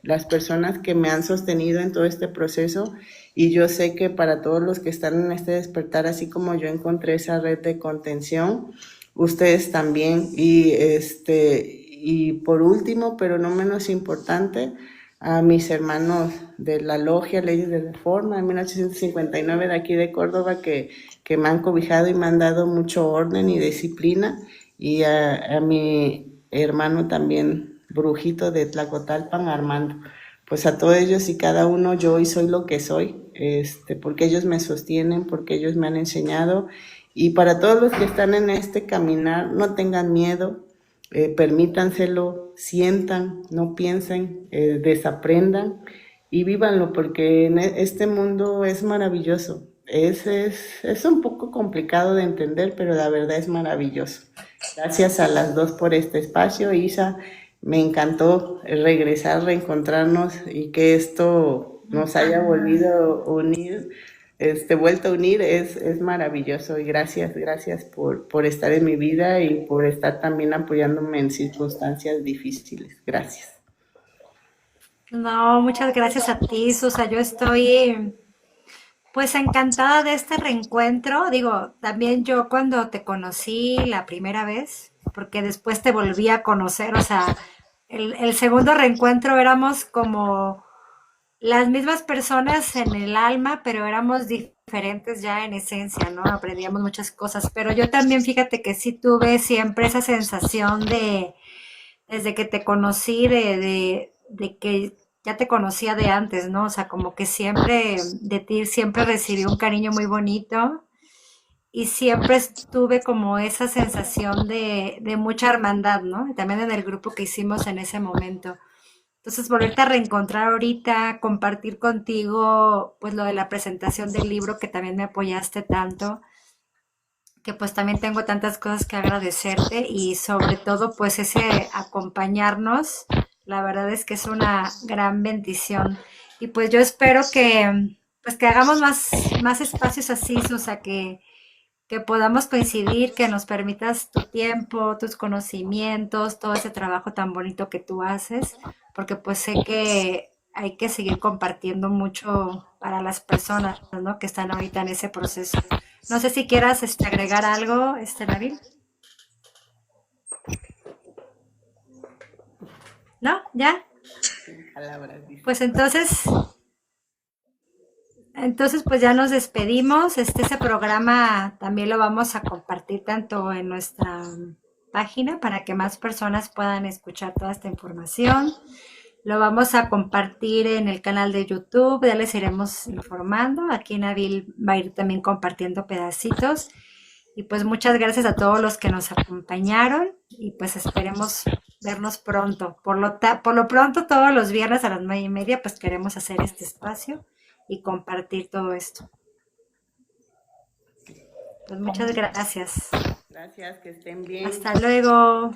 las personas que me han sostenido en todo este proceso, y yo sé que para todos los que están en este despertar, así como yo encontré esa red de contención, ustedes también. Y por último, pero no menos importante, a mis hermanos de la Logia Leyes de Reforma de 1859 de aquí de Córdoba, que me han cobijado y me han dado mucho orden y disciplina, y a mi hermano también, Brujito de Tlacotalpan, Armando. Pues a todos ellos y cada uno, yo hoy soy lo que soy, porque ellos me sostienen, porque ellos me han enseñado. Y para todos los que están en este caminar, no tengan miedo, permítanselo, sientan, no piensen, desaprendan y vívanlo, porque en este mundo es maravilloso. Es un poco complicado de entender, pero la verdad es maravilloso. Gracias a las dos por este espacio, Isa. Me encantó regresar, reencontrarnos y que esto nos haya volvido a unir, vuelto a unir, es maravilloso. Y gracias por estar en mi vida y por estar también apoyándome en circunstancias difíciles. Gracias. No, muchas gracias a ti, Susa. Yo estoy pues encantada de este reencuentro. Digo, también yo cuando te conocí la primera vez, porque después te volví a conocer, o sea, el segundo reencuentro éramos como las mismas personas en el alma, pero éramos diferentes ya en esencia, ¿no? Aprendíamos muchas cosas, pero yo también fíjate que sí tuve siempre esa sensación desde que te conocí, de que ya te conocía de antes, ¿no? O sea, como que siempre de ti siempre recibí un cariño muy bonito y siempre tuve como esa sensación de mucha hermandad, ¿no? Y también en el grupo que hicimos en ese momento. Entonces, volverte a reencontrar ahorita, compartir contigo, pues lo de la presentación del libro que también me apoyaste tanto, que pues también tengo tantas cosas que agradecerte y sobre todo pues ese acompañarnos, la verdad es que es una gran bendición. Y pues yo espero que pues que hagamos más espacios así, o sea, que podamos coincidir, que nos permitas tu tiempo, tus conocimientos, todo ese trabajo tan bonito que tú haces, porque pues sé que hay que seguir compartiendo mucho para las personas, ¿no? Que están ahorita en ese proceso. No sé si quieras agregar algo, Nabil. ¿No? ¿Ya? Palabras, dice. Pues entonces, pues ya nos despedimos. Ese programa también lo vamos a compartir tanto en nuestra página para que más personas puedan escuchar toda esta información. Lo vamos a compartir en el canal de YouTube, ya les iremos informando. Aquí Nabil va a ir también compartiendo pedacitos. Y pues muchas gracias a todos los que nos acompañaron y pues esperemos vernos pronto. Por lo pronto, todos los viernes a las 9:30, pues queremos hacer este espacio y compartir todo esto. Pues muchas gracias. Gracias, que estén bien. Hasta luego.